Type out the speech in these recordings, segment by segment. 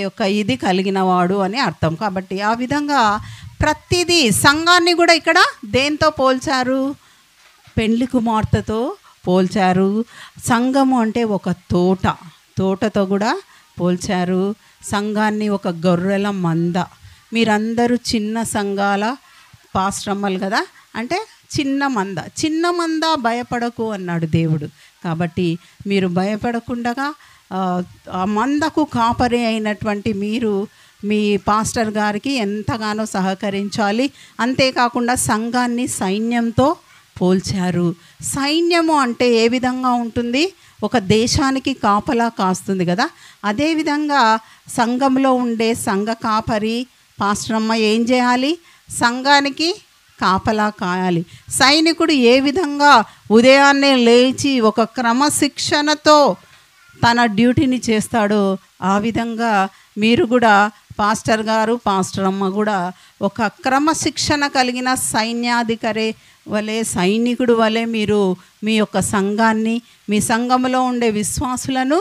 యొక్క ఇది కలిగిన వాడు అని అర్థం. కాబట్టి ఆ విధంగా ప్రతిదీ సంఘాన్ని కూడా ఇక్కడ దేంతో పోల్చారు? పెండ్లి కుమార్తెతో పోల్చారు. సంఘము అంటే ఒక తోటతో కూడా పోల్చారు. సంఘాన్ని ఒక గొర్రెల మంద. మీరందరూ చిన్న సంఘాల పాస్టమ్మలు కదా, అంటే చిన్న మంద భయపడకు అన్నాడు దేవుడు. కాబట్టి మీరు భయపడకుండా ఆ మందకు కాపరి అయినటువంటి మీరు మీ పాస్టర్ గారికి ఎంతగానో సహకరించాలి. అంతేకాకుండా సంఘాన్ని సైన్యంతో పోల్చారు. సైన్యము అంటే ఏ విధంగా ఉంటుంది? ఒక దేశానికి కాపలా కాస్తుంది కదా, అదేవిధంగా సంఘంలో ఉండే సంఘ కాపరి పాస్టరమ్మ ఏం చేయాలి? సంఘానికి కాపలా కాయాలి. సైనికుడు ఏ విధంగా ఉదయాన్నే లేచి ఒక క్రమశిక్షణతో తన డ్యూటీని చేస్తాడో ఆ విధంగా మీరు కూడా పాస్టర్ గారు పాస్టర్ అమ్మ కూడా ఒక క్రమశిక్షణ కలిగిన సైన్యాధికారి వలె, సైనికుడు వలె మీరు మీ యొక్క సంఘాన్ని, మీ సంఘంలో ఉండే విశ్వాసులను,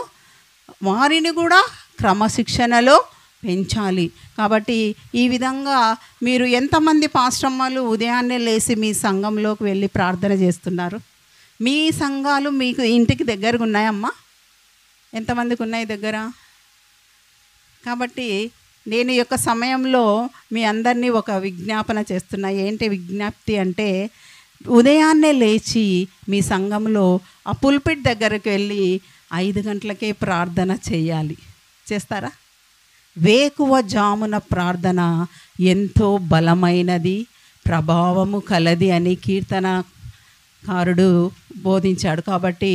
వారిని కూడా క్రమశిక్షణలో పెంచాలి. కాబట్టి ఈ విధంగా మీరు ఎంతమంది పాస్టమ్మలు ఉదయాన్నే లేచి మీ సంఘంలోకి వెళ్ళి ప్రార్థన చేస్తున్నారు? మీ సంఘాలు మీకు ఇంటికి దగ్గరగా ఉన్నాయమ్మా? ఎంతమందికి ఉన్నాయి దగ్గర? కాబట్టి నేను ఈ యొక్క సమయంలో మీ అందరినీ ఒక విజ్ఞాపన చేస్తున్నా. ఏంటి విజ్ఞప్తి అంటే, ఉదయాన్నే లేచి మీ సంఘంలో ఆ పుల్పిట్ దగ్గరికి వెళ్ళి 5 గంటలకే ప్రార్థన చేయాలి. చేస్తారా? వేకువ జామున ప్రార్థన ఎంతో బలమైనది, ప్రభావము కలది అని కీర్తనకారుడు బోధించాడు. కాబట్టి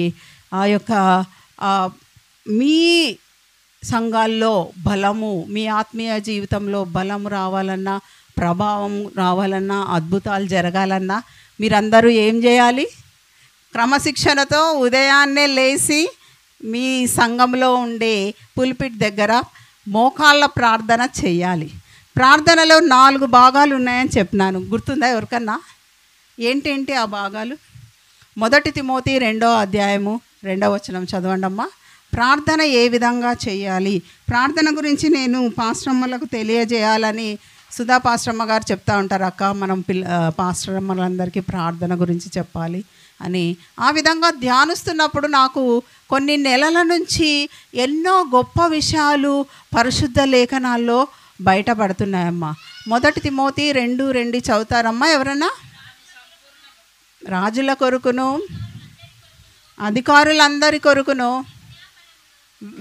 ఆ యొక్క మీ సంఘాల్లో బలము, మీ ఆత్మీయ జీవితంలో బలము రావాలన్నా, ప్రభావం రావాలన్నా, అద్భుతాలు జరగాలన్నా మీరందరూ ఏం చేయాలి? క్రమశిక్షణతో ఉదయాన్నే లేచి మీ సంఘంలో ఉండే పుల్పిట్ దగ్గర మోకాళ్ళ ప్రార్థన చేయాలి. ప్రార్థనలో 4 భాగాలు ఉన్నాయని చెప్పినాను, గుర్తుందా ఎవరికన్నా? ఏంటేంటి ఆ భాగాలు? 1 తిమోతి 2వ అధ్యాయము 2వ వచనం చదవండమ్మా. ప్రార్థన ఏ విధంగా చేయాలి? ప్రార్థన గురించి నేను పాస్టమ్మలకు తెలియజేయాలని సుధా పాస్టమ్మ గారు చెప్తా ఉంటారు. అక్క, మనం పాస్టమ్మలందరికీ ప్రార్థన గురించి చెప్పాలి అని. ఆ విధంగా ధ్యానిస్తున్నప్పుడు నాకు కొన్ని నెలల నుంచి ఎన్నో గొప్ప విషయాలు పరిశుద్ధ లేఖనాల్లో బయటపడుతున్నాయమ్మా. 1 తిమోతి 2:2 చదువుతారమ్మా ఎవరన్నా? రాజుల కొరకును, అధికారులందరి కొరకును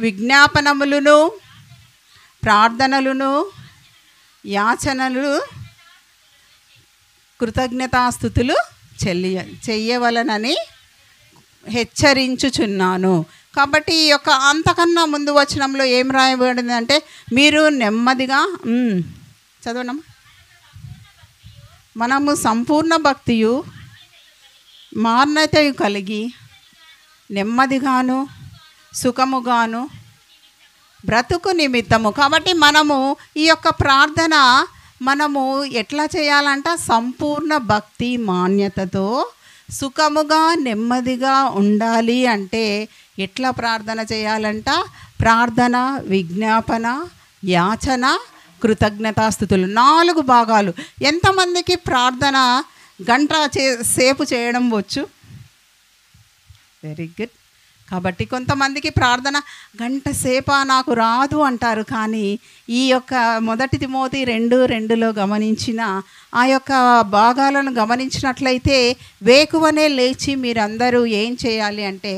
విజ్ఞాపనములను, ప్రార్థనలను, యాచనలు, కృతజ్ఞతాస్తుతులు చెయ్యవలనని హెచ్చరించుచున్నాను. కాబట్టి ఈ యొక్క అంతకన్నా ముందు వచనంలో ఏం రాయబడింది అంటే, మీరు నెమ్మదిగా చదవనమ్మా. మనము సంపూర్ణ భక్తియు మాన్యతయు కలిగి నెమ్మదిగాను సుఖముగాను బ్రతుకు నిమిత్తము. కాబట్టి మనము ఈ యొక్క ప్రార్థన మనము ఎట్లా చేయాలంట? సంపూర్ణ భక్తి మాన్యతతో సుఖముగా నెమ్మదిగా ఉండాలి అంటే ఎట్లా ప్రార్థన చేయాలంట? ప్రార్థన, విజ్ఞాపన, యాచన, కృతజ్ఞతాస్తుతులు 4 భాగాలు. ఎంతమందికి ప్రార్థన గంట సేపు చేయడం వచ్చు? Very good. కాబట్టి కొంతమందికి ప్రార్థన గంట సేప నాకు రాదు అంటారు. కానీ ఈ యొక్క 1 తిమోతి 2:2లో గమనించిన ఆ యొక్క భాగాలను గమనించినట్లయితే వేకువనే లేచి మీరందరూ ఏం చేయాలి అంటే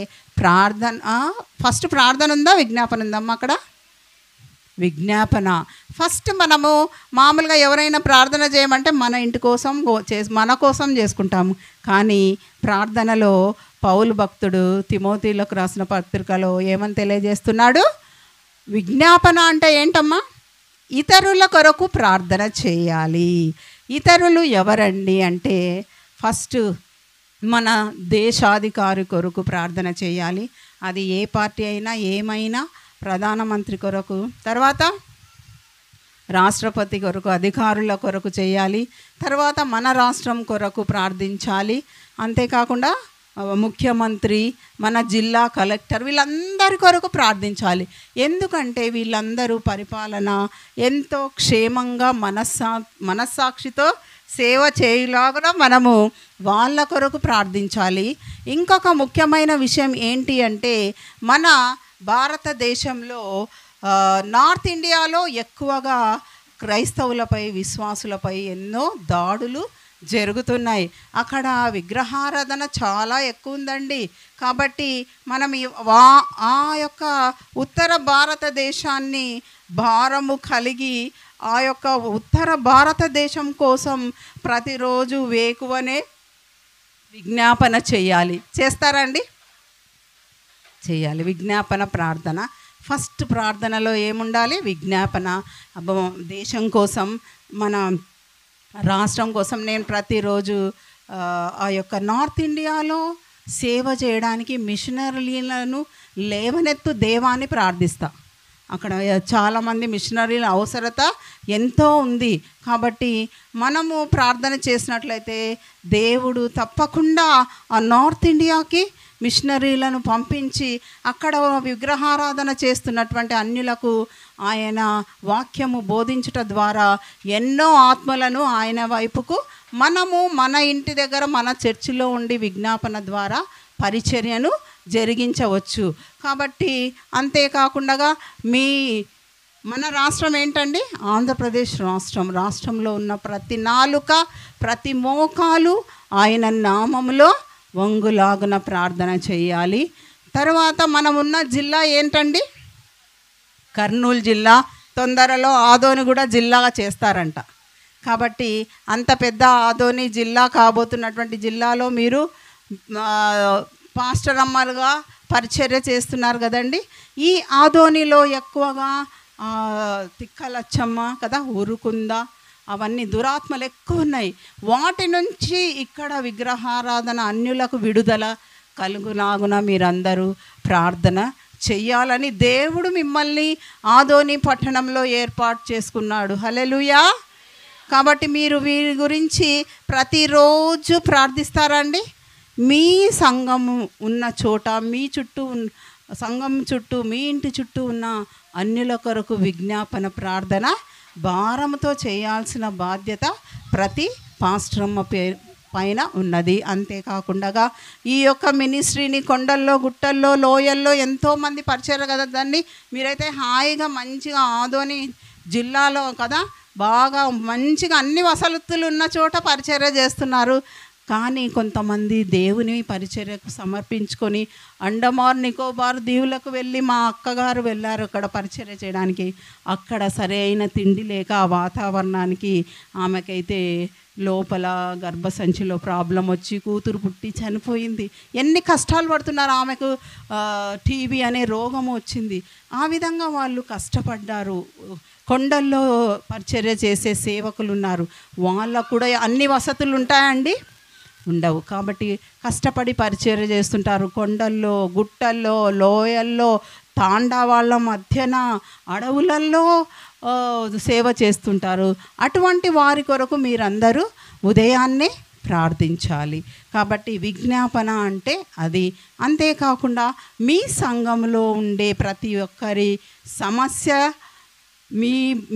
ఫస్ట్ ప్రార్థన ఉందా, విజ్ఞాపన ఉందమ్మా? అక్కడ విజ్ఞాపన ఫస్ట్. మనము మామూలుగా ఎవరైనా ప్రార్థన చేయమంటే మన ఇంటి కోసం మన కోసం చేసుకుంటాము. కానీ ప్రార్థనలో పౌలు భక్తుడు తిమోతిలకు రాసిన పత్రికలో ఏమని తెలియజేస్తున్నాడు? విజ్ఞాపన అంటే ఏంటమ్మా? ఇతరుల కొరకు ప్రార్థన చేయాలి. ఇతరులు ఎవరండి అంటే, ఫస్ట్ మన దేశాధికారి కొరకు ప్రార్థన చేయాలి. అది ఏ పార్టీ అయినా ఏమైనా, ప్రధానమంత్రి కొరకు, తర్వాత రాష్ట్రపతి కొరకు, అధికారుల కొరకు చేయాలి. తర్వాత మన రాష్ట్రం కొరకు ప్రార్థించాలి. అంతేకాకుండా ముఖ్యమంత్రి, మన జిల్లా కలెక్టర్ వీళ్ళందరి కొరకు ప్రార్థించాలి. ఎందుకంటే వీళ్ళందరూ పరిపాలన ఎంతో క్షేమంగా మనస్సాక్షితో సేవ చేయలాగా మనము వాళ్ళ కొరకు ప్రార్థించాలి. ఇంకొక ముఖ్యమైన విషయం ఏంటి అంటే, మన భారతదేశంలో నార్త్ ఇండియాలో ఎక్కువగా క్రైస్తవులపై, విశ్వాసులపై ఎన్నో దాడులు జరుగుతున్నాయి. అక్కడ విగ్రహారాధన చాలా ఎక్కువ ఉందండి. కాబట్టి మనం ఆ యొక్క ఉత్తర భారతదేశాన్ని భారము కలిగి ఆ యొక్క ఉత్తర భారతదేశం కోసం ప్రతిరోజు వేకువనే విజ్ఞాపన చేయాలి. చేస్తారండి? చేయాలి. విజ్ఞాపన ప్రార్థన. ఫస్ట్ ప్రార్థనలో ఏముండాలి? విజ్ఞాపన. దేశం కోసం, మన రాష్ట్రం కోసం. నేను ప్రతిరోజు ఆ యొక్క నార్త్ ఇండియాలో సేవ చేయడానికి మిషనరీలను లేవనెత్తు దేవాన్ని ప్రార్థిస్తా. అక్కడ చాలామంది మిషనరీల అవసరత ఎంతో ఉంది. కాబట్టి మనము ప్రార్థన చేసినట్లయితే దేవుడు తప్పకుండా ఆ నార్త్ ఇండియాకి మిషనరీలను పంపించి అక్కడ విగ్రహారాధన చేస్తున్నటువంటి అన్యులకు ఆయన వాక్యము బోధించుట ద్వారా ఎన్నో ఆత్మలను ఆయన వైపుకు మనము మన ఇంటి దగ్గర, మన చర్చిలో ఉండి విజ్ఞాపన ద్వారా పరిచర్యను జరిగించవచ్చు. కాబట్టి అంతేకాకుండా మన రాష్ట్రం ఏంటండి? ఆంధ్రప్రదేశ్ రాష్ట్రంలో ఉన్న ప్రతి నాలుక, ప్రతి మోకాలు ఆయన నామములో వంగులాగున ప్రార్థన చేయాలి. తర్వాత మనం ఉన్న జిల్లా ఏంటండి? కర్నూలు జిల్లా. తొందరలో ఆదోని కూడా జిల్లాగా చేస్తారంట. కాబట్టి అంత పెద్ద ఆదోని జిల్లా కాబోతున్నటువంటి జిల్లాలో మీరు పాస్టర్ అమ్మలుగా పరిచర్య చేస్తున్నారు కదండి. ఈ ఆదోనిలో ఎక్కువగా తిక్కలచ్చమ్మ కదా, ఉరుకుంద, అవన్నీ దురాత్మలు ఎక్కువ ఉన్నాయి. వాటి నుంచి ఇక్కడ విగ్రహారాధన అన్యులకు విడుదల కలుగులాగున మీరందరూ ప్రార్థన చెయ్యాలని దేవుడు మిమ్మల్ని ఆదోని పట్టణంలో ఏర్పాటు చేసుకున్నాడు. హల్లెలూయా. కాబట్టి మీరు వీరి గురించి ప్రతిరోజు ప్రార్థిస్తారండి. మీ సంఘము ఉన్న చోట, మీ చుట్టూ సంఘం చుట్టూ, మీ ఇంటి చుట్టూ ఉన్న అన్యుల కొరకు విజ్ఞాపన ప్రార్థన భారంతో చేయాల్సిన బాధ్యత ప్రతి పాస్టరమ్మ పైన ఉన్నది. అంతేకాకుండా ఈ యొక్క మినిస్ట్రీని కొండల్లో, గుట్టల్లో, లోయల్లో ఎంతోమంది పరిచయం కదా దాన్ని. మీరైతే హాయిగా మంచిగా ఆదోని జిల్లాలో కదా బాగా మంచిగా అన్ని వసతులు ఉన్న చోట పరిచర్య చేస్తున్నారు. కానీ కొంతమంది దేవుని పరిచర్యకు సమర్పించుకొని అండమాన్ నికోబార్ దీవులకు వెళ్ళి, మా అక్కగారు వెళ్ళారు అక్కడ పరిచర్య చేయడానికి. అక్కడ సరైన తిండి లేక ఆ వాతావరణానికి ఆమెకైతే లోపల గర్భసంచిలో ప్రాబ్లం వచ్చి కూతురు పుట్టి చనిపోయింది. ఎన్ని కష్టాలు పడుతున్నారు. ఆమెకు టీబీ అనే రోగం వచ్చింది. ఆ విధంగా వాళ్ళు కష్టపడ్డారు. కొండల్లో పరిచర్య చేసే సేవకులు ఉన్నారు. వాళ్ళకు కూడా అన్ని వసతులు ఉంటాయండి? ఉండవు. కాబట్టి కష్టపడి పరిచర్య చేస్తుంటారు. కొండల్లో, గుట్టల్లో, లోయల్లో, తాండా వాళ్ళ మధ్యన, అడవులలో సేవ చేస్తుంటారు. అటువంటి వారి కొరకు మీరందరూ ఉదయాన్నే ప్రార్థించాలి. కాబట్టి విజ్ఞాపన అంటే అది. అంతేకాకుండా మీ సంఘంలో ఉండే ప్రతి ఒక్కరి సమస్య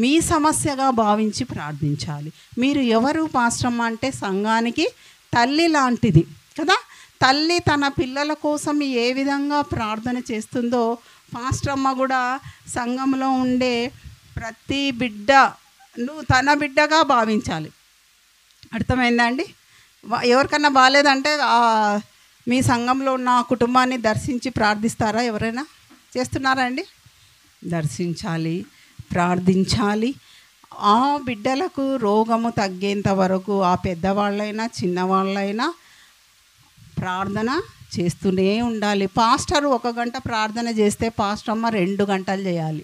మీ సమస్యగా భావించి ప్రార్థించాలి. మీరు ఎవరు పాస్టమ్మ అంటే సంఘానికి తల్లి లాంటిది కదా. తల్లి తన పిల్లల కోసం ఏ విధంగా ప్రార్థన చేస్తుందో పాస్టమ్మ కూడా సంఘంలో ఉండే ప్రతి బిడ్డను తన బిడ్డగా భావించాలి. అర్థమైందా అండి? ఎవరికన్నా బాగాలేదంటే మీ సంఘంలో ఉన్న కుటుంబాన్ని దర్శించి ప్రార్థిస్తారా? ఎవరైనా చేస్తున్నారా అండి? దర్శించాలి, ప్రార్థించాలి. ఆ బిడ్డలకు రోగము తగ్గేంత వరకు ఆ పెద్దవాళ్ళైనా చిన్నవాళ్ళైనా ప్రార్థన చేస్తూనే ఉండాలి. పాస్టర్ 1 గంట ప్రార్థన చేస్తే పాస్టమ్మ 2 గంటలు చేయాలి.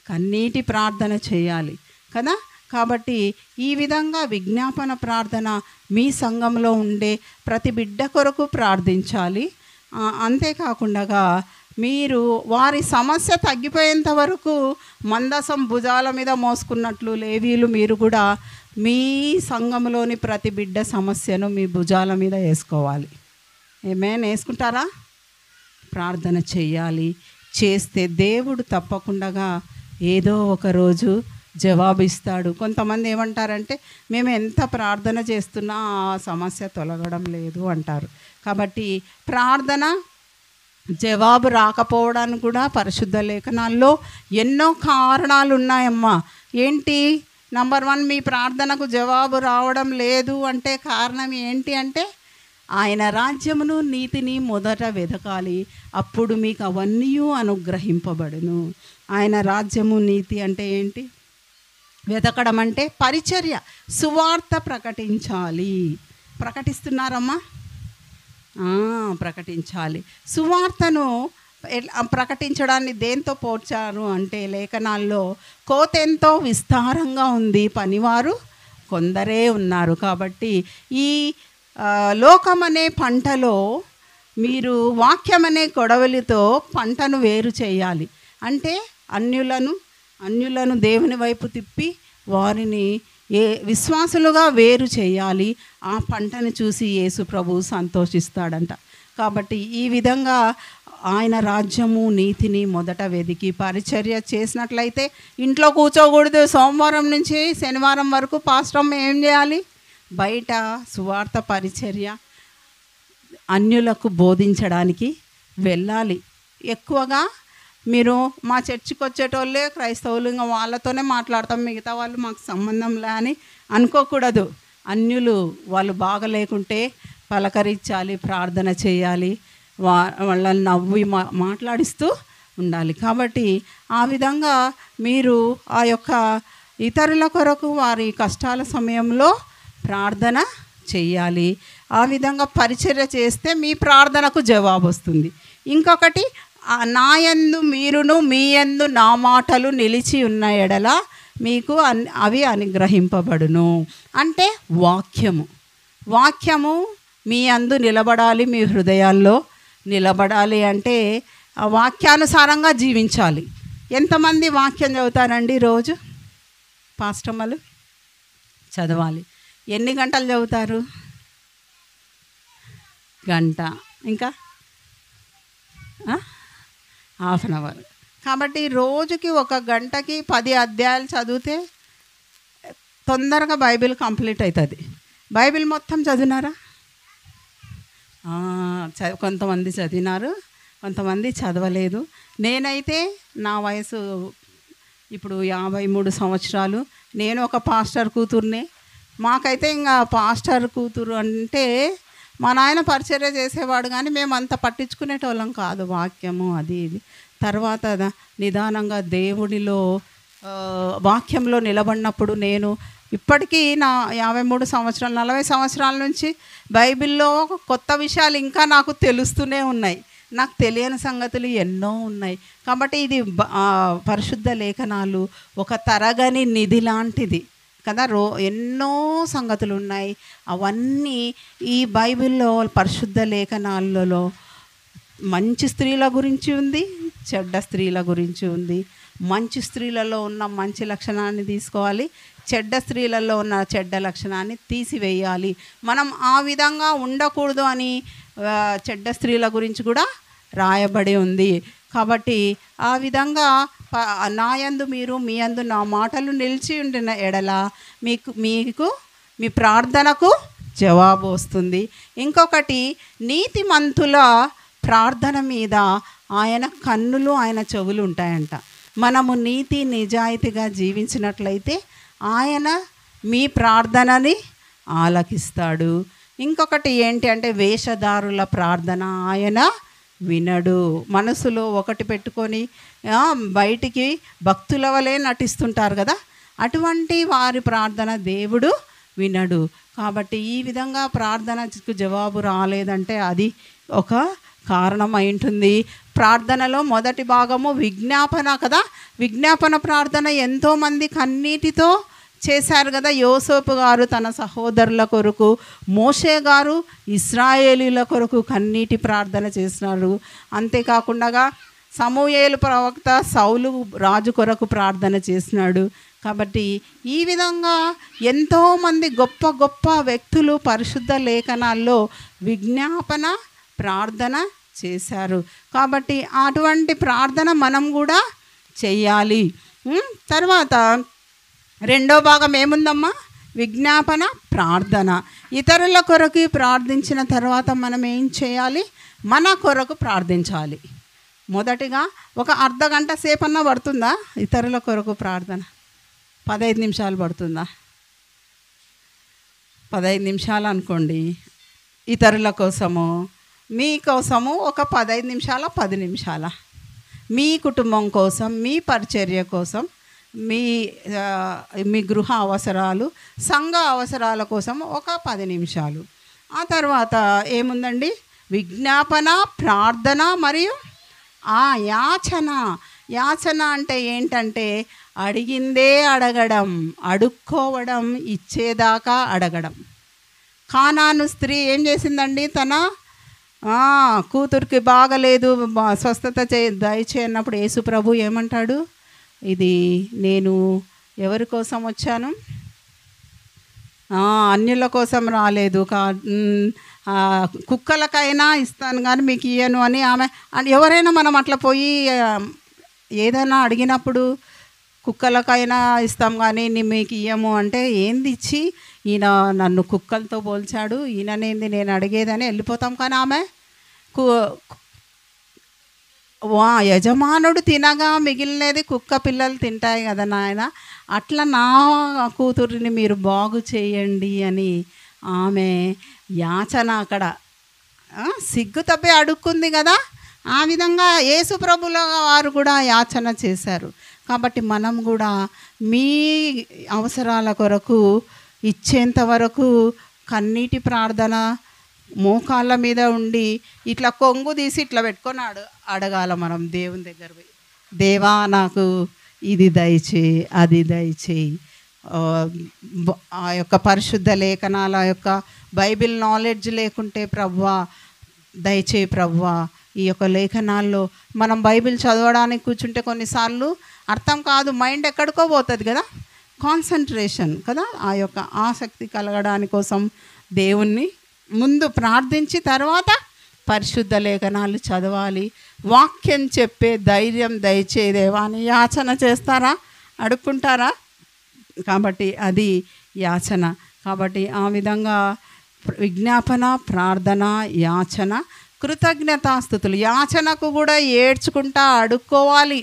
కన్నీటి ప్రార్థన చేయాలి కదా. కాబట్టి ఈ విధంగా విజ్ఞాపన ప్రార్థన మీ సంఘంలో ఉండే ప్రతి బిడ్డ కొరకు ప్రార్థించాలి. అంతేకాకుండా మీరు వారి సమస్య తగ్గిపోయేంత వరకు మందసం భుజాల మీద మోసుకున్నట్లు లేవీలు మీరు కూడా మీ సంఘంలోని ప్రతి బిడ్డ సమస్యను మీ భుజాల మీద వేసుకోవాలి. ఏమైనా వేసుకుంటారా? ప్రార్థన చేయాలి. చేస్తే దేవుడు తప్పకుండా ఏదో ఒక రోజు జవాబిస్తాడు. కొంతమంది ఏమంటారంటే మేము ఎంత ప్రార్థన చేస్తున్నా ఆ సమస్య తొలగడం లేదు అంటారు. కాబట్టి ప్రార్థన జవాబు రాకపోవడానికి కూడా పరిశుద్ధ లేఖనాల్లో ఎన్నో కారణాలు ఉన్నాయమ్మా. ఏంటి? నంబర్ 1, మీ ప్రార్థనకు జవాబు రావడం లేదు అంటే కారణం ఏంటి అంటే, ఆయన రాజ్యమును నీతిని మొదట వెతకాలి, అప్పుడు మీకు అవన్నీ అనుగ్రహింపబడును. ఆయన రాజ్యము నీతి అంటే ఏంటి? వెతకడం అంటే పరిచర్య, సువార్త ప్రకటించాలి. ప్రకటిస్తున్నారమ్మా? ప్రకటించాలి. సువార్తను ప్రకటించడాన్ని దేంతో పోల్చారు అంటే లేఖనాల్లో కోత ఎంతో విస్తారంగా ఉంది, పనివారు కొందరే ఉన్నారు. కాబట్టి ఈ లోకం అనే పంటలో మీరు వాక్యం అనే కొడవలితో పంటను వేరు చేయాలి. అంటే అన్యులను దేవుని వైపు తిప్పి వారిని విశ్వాసులుగా వేరు చేయాలి. ఆ పంటను చూసి యేసు ప్రభువు సంతోషిస్తాడంట. కాబట్టి ఈ విధంగా ఆయన రాజ్యము నీతిని మొదట వెతికి పరిచర్య చేసినట్లయితే ఇంట్లో కూర్చోకూడదు. సోమవారం నుంచి శనివారం వరకు పాస్టమ్ ఏం చేయాలి? బయట సువార్త పరిచర్య అన్యులకు బోధించడానికి వెళ్ళాలి. ఎక్కువగా మీరు మా చర్చికి వచ్చేటోళ్ళే క్రైస్తవులు, ఇంకా వాళ్ళతోనే మాట్లాడతాం, మిగతా వాళ్ళు మాకు సంబంధంలే అని అనుకోకూడదు. అన్యులు వాళ్ళు బాగలేకుంటే పలకరించాలి, ప్రార్థన చేయాలి, వాళ్ళని నవ్వి మాట్లాడిస్తూ ఉండాలి. కాబట్టి ఆ విధంగా మీరు ఆ యొక్క ఇతరుల కొరకు వారి కష్టాల సమయంలో ప్రార్థన చెయ్యాలి. ఆ విధంగా పరిచర్య చేస్తే మీ ప్రార్థనకు జవాబు వస్తుంది. ఇంకొకటి, నా యందు మీరును మీ యందు నా మాటలు నిలిచి ఉన్న ఎడల మీకు అవి అనుగ్రహింపబడును. అంటే వాక్యము మీ యందు నిలబడాలి, మీ హృదయాల్లో నిలబడాలి. అంటే ఆ వాక్యానుసారంగా జీవించాలి. ఎంతమంది వాక్యం చదువుతారండి రోజు? పాస్టమ్మలు చదవాలి. ఎన్ని గంటలు చదువుతారు? గంట, ఇంకా హాఫ్ అన్ అవర్. కాబట్టి రోజుకి 1 గంటకి 10 అధ్యాయాలు చదివితే తొందరగా బైబిల్ కంప్లీట్ అవుతుంది. బైబిల్ మొత్తం చదివినారా? కొంతమంది చదివినారు, కొంతమంది చదవలేదు. నేనైతే నా వయసు ఇప్పుడు 53 సంవత్సరాలు. నేను ఒక పాస్టర్ కూతుర్నే. మాకైతే ఇంకా పాస్టర్ కూతురు అంటే మా నాయన పరిచర్య చేసేవాడు, కానీ మేము అంత పట్టించుకునేటోళ్ళం కాదు వాక్యము అది ఇది. తర్వాత నిదానంగా దేవుడిలో వాక్యంలో నిలబడినప్పుడు నేను ఇప్పటికీ నా 53 సంవత్సరాలు 40 సంవత్సరాల నుంచి బైబిల్లో కొత్త విషయాలు ఇంకా నాకు తెలుస్తూనే ఉన్నాయి. నాకు తెలియని సంగతులు ఎన్నో ఉన్నాయి. కాబట్టి ఇది పరిశుద్ధ లేఖనాలు ఒక తరగని నిధి లాంటిది కదా. ఎన్నో సంగతులు ఉన్నాయి. అవన్నీ ఈ బైబిల్లో పరిశుద్ధ లేఖనాలలో మంచి స్త్రీల గురించి ఉంది, చెడ్డ స్త్రీల గురించి ఉంది. మంచి స్త్రీలలో ఉన్న మంచి లక్షణాన్ని తీసుకోవాలి, చెడ్డ స్త్రీలలో ఉన్న చెడ్డ లక్షణాన్ని తీసివేయాలి. మనం ఆ విధంగా ఉండకూడదు అని చెడ్డ స్త్రీల గురించి కూడా రాయబడి ఉంది. కాబట్టి ఆ విధంగా నా యందు మీరు మీ యందు నా మాటలు నిలిచి ఉండిన ఎడల మీకు మీ ప్రార్థనకు జవాబు వస్తుంది. ఇంకొకటి, నీతిమంతుల ప్రార్థన మీద ఆయన కన్నులు ఆయన చెవులు ఉంటాయంట. మనము నీతి నిజాయితీగా జీవించినట్లయితే ఆయన మీ ప్రార్థనని ఆలకిస్తాడు. ఇంకొకటి ఏంటి అంటే వేషధారుల ప్రార్థన ఆయన వినడు. మనసులో ఒకటి పెట్టుకొని బయటికి భక్తుల వలె నటిస్తుంటారు కదా, అటువంటి వారి ప్రార్థన దేవుడు వినడు. కాబట్టి ఈ విధంగా ప్రార్థనకు జవాబు రాలేదంటే అది ఒక కారణం అయి ఉంటుంది. ప్రార్థనలో మొదటి భాగము విజ్ఞాపన కదా. విజ్ఞాపన ప్రార్థన ఎంతోమంది కన్నీటితో చేశారు కదా. యోసేపు గారు తన సహోదరుల కొరకు, మోషే గారు ఇశ్రాయేలీల కొరకు కన్నీటి ప్రార్థన చేసినారు. అంతేకాకుండా సమూయేలు ప్రవక్త సౌలు రాజు కొరకు ప్రార్థన చేసినాడు. కాబట్టి ఈ విధంగా ఎంతోమంది గొప్ప గొప్ప వ్యక్తులు పరిశుద్ధ లేఖనాల్లో విజ్ఞాపన ప్రార్థన చేశారు. కాబట్టి అటువంటి ప్రార్థన మనం కూడా చెయ్యాలి. తర్వాత రెండో భాగం ఏముందమ్మా? విజ్ఞాపన ప్రార్థన. ఇతరుల కొరకు ప్రార్థించిన తర్వాత మనం ఏం చేయాలి? మన కొరకు ప్రార్థించాలి. మొదటిగా ఒక అర్ధగంట సేపన్నా పడుతుందా ఇతరుల కొరకు ప్రార్థన? 15 నిమిషాలు పడుతుందా? 15 నిమిషాలు అనుకోండి. ఇతరుల కోసము, మీకోసము ఒక 15 నిమిషాల 10 నిమిషాల, మీ కుటుంబం కోసం, మీ పరిచర్య కోసం, మీ గృహ అవసరాలు, సంఘ అవసరాల కోసం ఒక 10 నిమిషాలు. ఆ తర్వాత ఏముందండి? విజ్ఞాపన ప్రార్థన మరియు యాచన. యాచన అంటే ఏంటంటే అడిగిందే అడగడం, అడుక్కోవడం, ఇచ్చేదాకా అడగడం. కానాను స్త్రీ ఏం చేసిందండి? తన కూతురికి బాగలేదు, స్వస్థత దయచేయన్నప్పుడు యేసు ప్రభు ఏమంటాడు? ఇది నేను ఎవరి కోసం వచ్చాను? అన్యుల కోసం రాలేదు, కుక్కలకైనా ఇస్తాను కానీ మీకు ఇయ్యను అని ఆమె. ఎవరైనా మనం అట్లా పోయి ఏదైనా అడిగినప్పుడు కుక్కలకైనా ఇస్తాం కానీ మీకు ఇయ్యము అంటే ఏంది ఇచ్చి, ఈయన నన్ను కుక్కలతో పోల్చాడు, ఈయననేంది నేను అడిగేదని వెళ్ళిపోతాం. కానీ ఆమె యజమానుడు తినగా మిగిలినది కుక్క పిల్లలు తింటాయి కదా నాయన, అట్లా నా కూతురిని మీరు బాగు చేయండి అని ఆమె యాచన అక్కడ సిగ్గు తప్పి అడుక్కుంది కదా. ఆ విధంగా యేసు ప్రభుల వారు కూడా యాచన చేశారు. కాబట్టి మనం కూడా మీ అవసరాల కొరకు ఇచ్చేంత వరకు కన్నీటి ప్రార్థన, మోకాళ్ళ మీద ఉండి ఇట్లా కొంగు తీసి ఇట్లా పెట్టుకొని అడగాల మనం దేవుని దగ్గర పోయి. దేవా నాకు ఇది దయచేయి, అది దయచేయి. ఆ యొక్క పరిశుద్ధ లేఖనాల యొక్క బైబిల్ నాలెడ్జ్ లేకుంటే ప్రభువా దయచేయి ప్రభువా. ఈ యొక్క లేఖనాల్లో మనం బైబిల్ చదవడానికి కూర్చుంటే కొన్నిసార్లు అర్థం కాదు, మైండ్ ఎక్కడికో పోతుంది కదా, కాన్సన్ట్రేషన్ కదా. ఆ యొక్క ఆసక్తి కలగడాని కోసం దేవుణ్ణి ముందు ప్రార్థించి తర్వాత పరిశుద్ధ లేఖనాలు చదవాలి. వాక్యం చెప్పే ధైర్యం దయచేదేవా అని యాచన చేస్తారా, అడుక్కుంటారా? కాబట్టి అది యాచన. కాబట్టి ఆ విధంగా విజ్ఞాపన, ప్రార్థన, యాచన, కృతజ్ఞతాస్తుతులు. యాచనకు కూడా ఏడ్చుకుంటా అడుక్కోవాలి.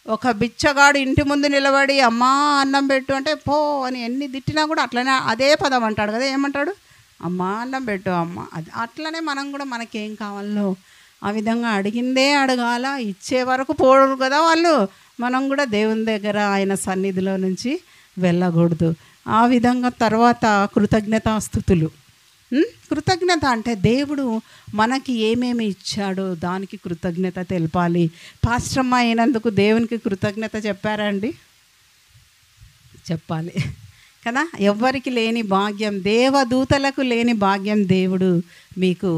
ఒక బిచ్చగాడు ఇంటి ముందు నిలబడి అమ్మా అన్నం పెట్టు అంటే పో అని ఎన్ని తిట్టినా కూడా అట్లనే అదే పదం అంటాడు కదా. ఏమంటాడు? అమ్మా అన్నం పెట్టు అమ్మ. అది అట్లనే మనం కూడా మనకేం కావాలో ఆ విధంగా అడిగిందే అడగాల. ఇచ్చే వరకు పోరు కదా వాళ్ళు. మనం కూడా దేవుని దగ్గర ఆయన సన్నిధిలో నుంచి వెళ్ళకూడదు. ఆ విధంగా తర్వాత కృతజ్ఞతాస్తుతులు. కృతజ్ఞత అంటే దేవుడు మనకి ఏమేమి ఇచ్చాడో దానికి కృతజ్ఞత తెలపాలి. పాస్టమ్మ అయినందుకు దేవునికి కృతజ్ఞత చెప్పారా అండి? చెప్పాలి కదా. ఎవ్వరికి లేని భాగ్యం, దేవదూతలకు లేని భాగ్యం దేవుడు మీకు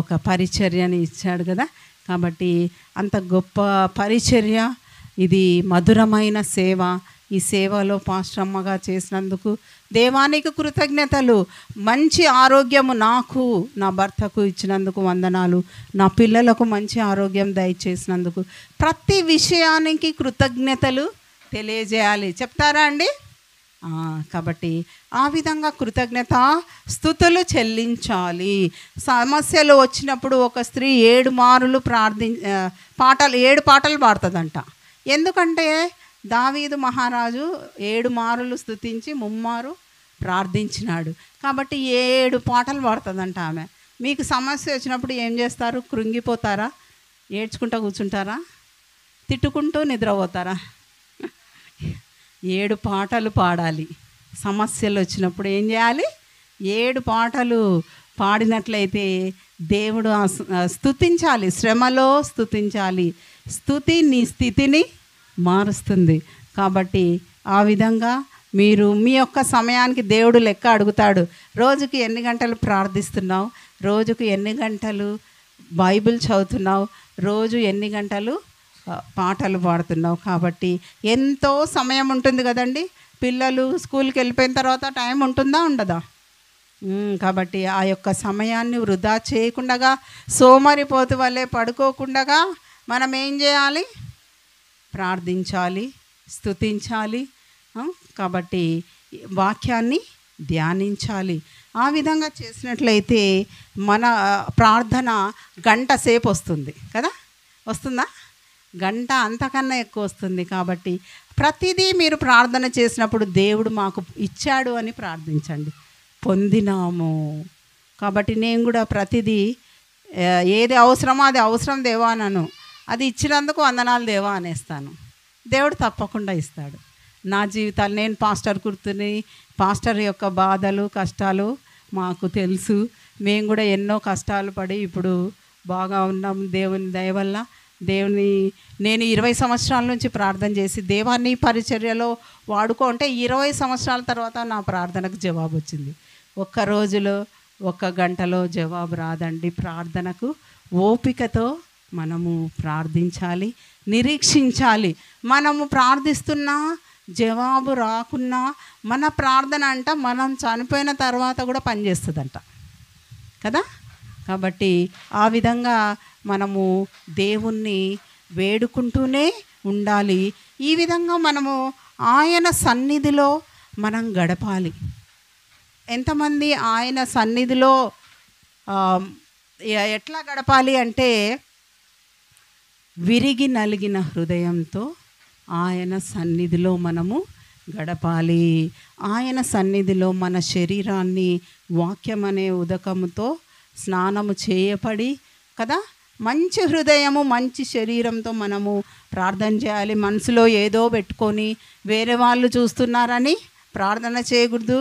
ఒక పరిచర్యని ఇచ్చాడు కదా. కాబట్టి అంత గొప్ప పరిచర్య ఇది, మధురమైన సేవ. ఈ సేవలో పాస్టమ్మగా చేసినందుకు దేవానికి కృతజ్ఞతలు. మంచి ఆరోగ్యము నాకు, నా భర్తకు ఇచ్చినందుకు వందనాలు. నా పిల్లలకు మంచి ఆరోగ్యం దయచేసినందుకు. ప్రతి విషయానికి కృతజ్ఞతలు తెలియజేయాలి. చెప్తారా అండి? కాబట్టి ఆ విధంగా కృతజ్ఞత స్తుతులు చెల్లించాలి. సమస్యలు వచ్చినప్పుడు ఒక స్త్రీ 7 మారులు 7 పాటలు పాడుతుందంట. ఎందుకంటే దావీదు మహారాజు 7 మారులు స్తుతించి 3 మారు ప్రార్థించినాడు. కాబట్టి 7 పాటలు పాడుతుందంట ఆమె. మీకు సమస్య వచ్చినప్పుడు ఏం చేస్తారు? కృంగిపోతారా? ఏడ్చుకుంటూ కూర్చుంటారా? తిట్టుకుంటూ నిద్రపోతారా? 7 పాటలు పాడాలి. సమస్యలు వచ్చినప్పుడు ఏం చేయాలి? 7 పాటలు పాడినట్లయితే దేవుడు స్తుతించాలి. శ్రమలో స్తుతించాలి. స్తుతి నీ స్థితిని మారుస్తుంది. కాబట్టి ఆ విధంగా మీరు మీ యొక్క సమయానికి దేవుడు లెక్క అడుగుతాడు. రోజుకి ఎన్ని గంటలు ప్రార్థిస్తున్నావు, రోజుకు ఎన్ని గంటలు బైబిల్ చదువుతున్నావు, రోజు ఎన్ని గంటలు పాటలు పాడుతున్నావు. కాబట్టి ఎంతో సమయం ఉంటుంది కదండి. పిల్లలు స్కూల్కి వెళ్ళిపోయిన తర్వాత టైం ఉంటుందా ఉండదా? కాబట్టి ఆ యొక్క సమయాన్ని వృధా చేయకుండా, సోమరిపోతు వల్లే పడుకోకుండా మనం ఏం చేయాలి? ప్రార్థించాలి, స్తుతించాలి. కాబట్టి వాక్యాన్ని ధ్యానించాలి. ఆ విధంగా చేసినట్లయితే మన ప్రార్థన గంట సేపు వస్తుంది కదా, వస్తుందా? గంట అంతకన్నా ఎక్కువ వస్తుంది. కాబట్టి ప్రతిదీ మీరు ప్రార్థన చేసినప్పుడు దేవుడు మాకు ఇచ్చాడు అని ప్రార్థించండి. పొందినాము. కాబట్టి నేను కూడా ప్రతిదీ ఏది అవసరమో అది అవసరం దేవా అనను, అది ఇచ్చినందుకు వందనాలు దేవా అనేస్తాను. దేవుడు తప్పకుండా ఇస్తాడు. నా జీవితాలు, నేను పాస్టర్ కూర్చుని, పాస్టర్ యొక్క బాధలు కష్టాలు మాకు తెలుసు. మేము కూడా ఎన్నో కష్టాలు పడి ఇప్పుడు బాగా ఉన్నాం దేవుని దయ వల్ల. నేను 20 సంవత్సరాల నుంచి ప్రార్థన చేసి దేవాన్ని పరిచర్యలో వాడుకో అంటే 20 సంవత్సరాల తర్వాత నా ప్రార్థనకు జవాబు వచ్చింది. ఒక్క రోజులో, ఒక్క గంటలో జవాబు రాదండి. ప్రార్థనకు ఓపికతో మనము ప్రార్థించాలి, నిరీక్షించాలి. మనము ప్రార్థిస్తున్నా జవాబు రాకున్నా మన ప్రార్థన అంట మనం చనిపోయిన తర్వాత కూడా పనిచేస్తుందంట కదా. కాబట్టి ఆ విధంగా మనము దేవుణ్ణి వేడుకుంటూనే ఉండాలి. ఈ విధంగా మనము ఆయన సన్నిధిలో మనం గడపాలి. ఎంతమంది ఆయన సన్నిధిలో ఎట్లా గడపాలి అంటే, విరిగి నలిగిన హృదయంతో ఆయన సన్నిధిలో మనము గడపాలి. ఆయన సన్నిధిలో మన శరీరాన్ని వాక్యం అనే ఉదకముతో స్నానము చేయబడి కదా, మంచి హృదయము మంచి శరీరంతో మనము ప్రార్థన చేయాలి. మనసులో ఏదో పెట్టుకొని వేరే వాళ్ళు చూస్తున్నారని ప్రార్థన చేయకూడదు,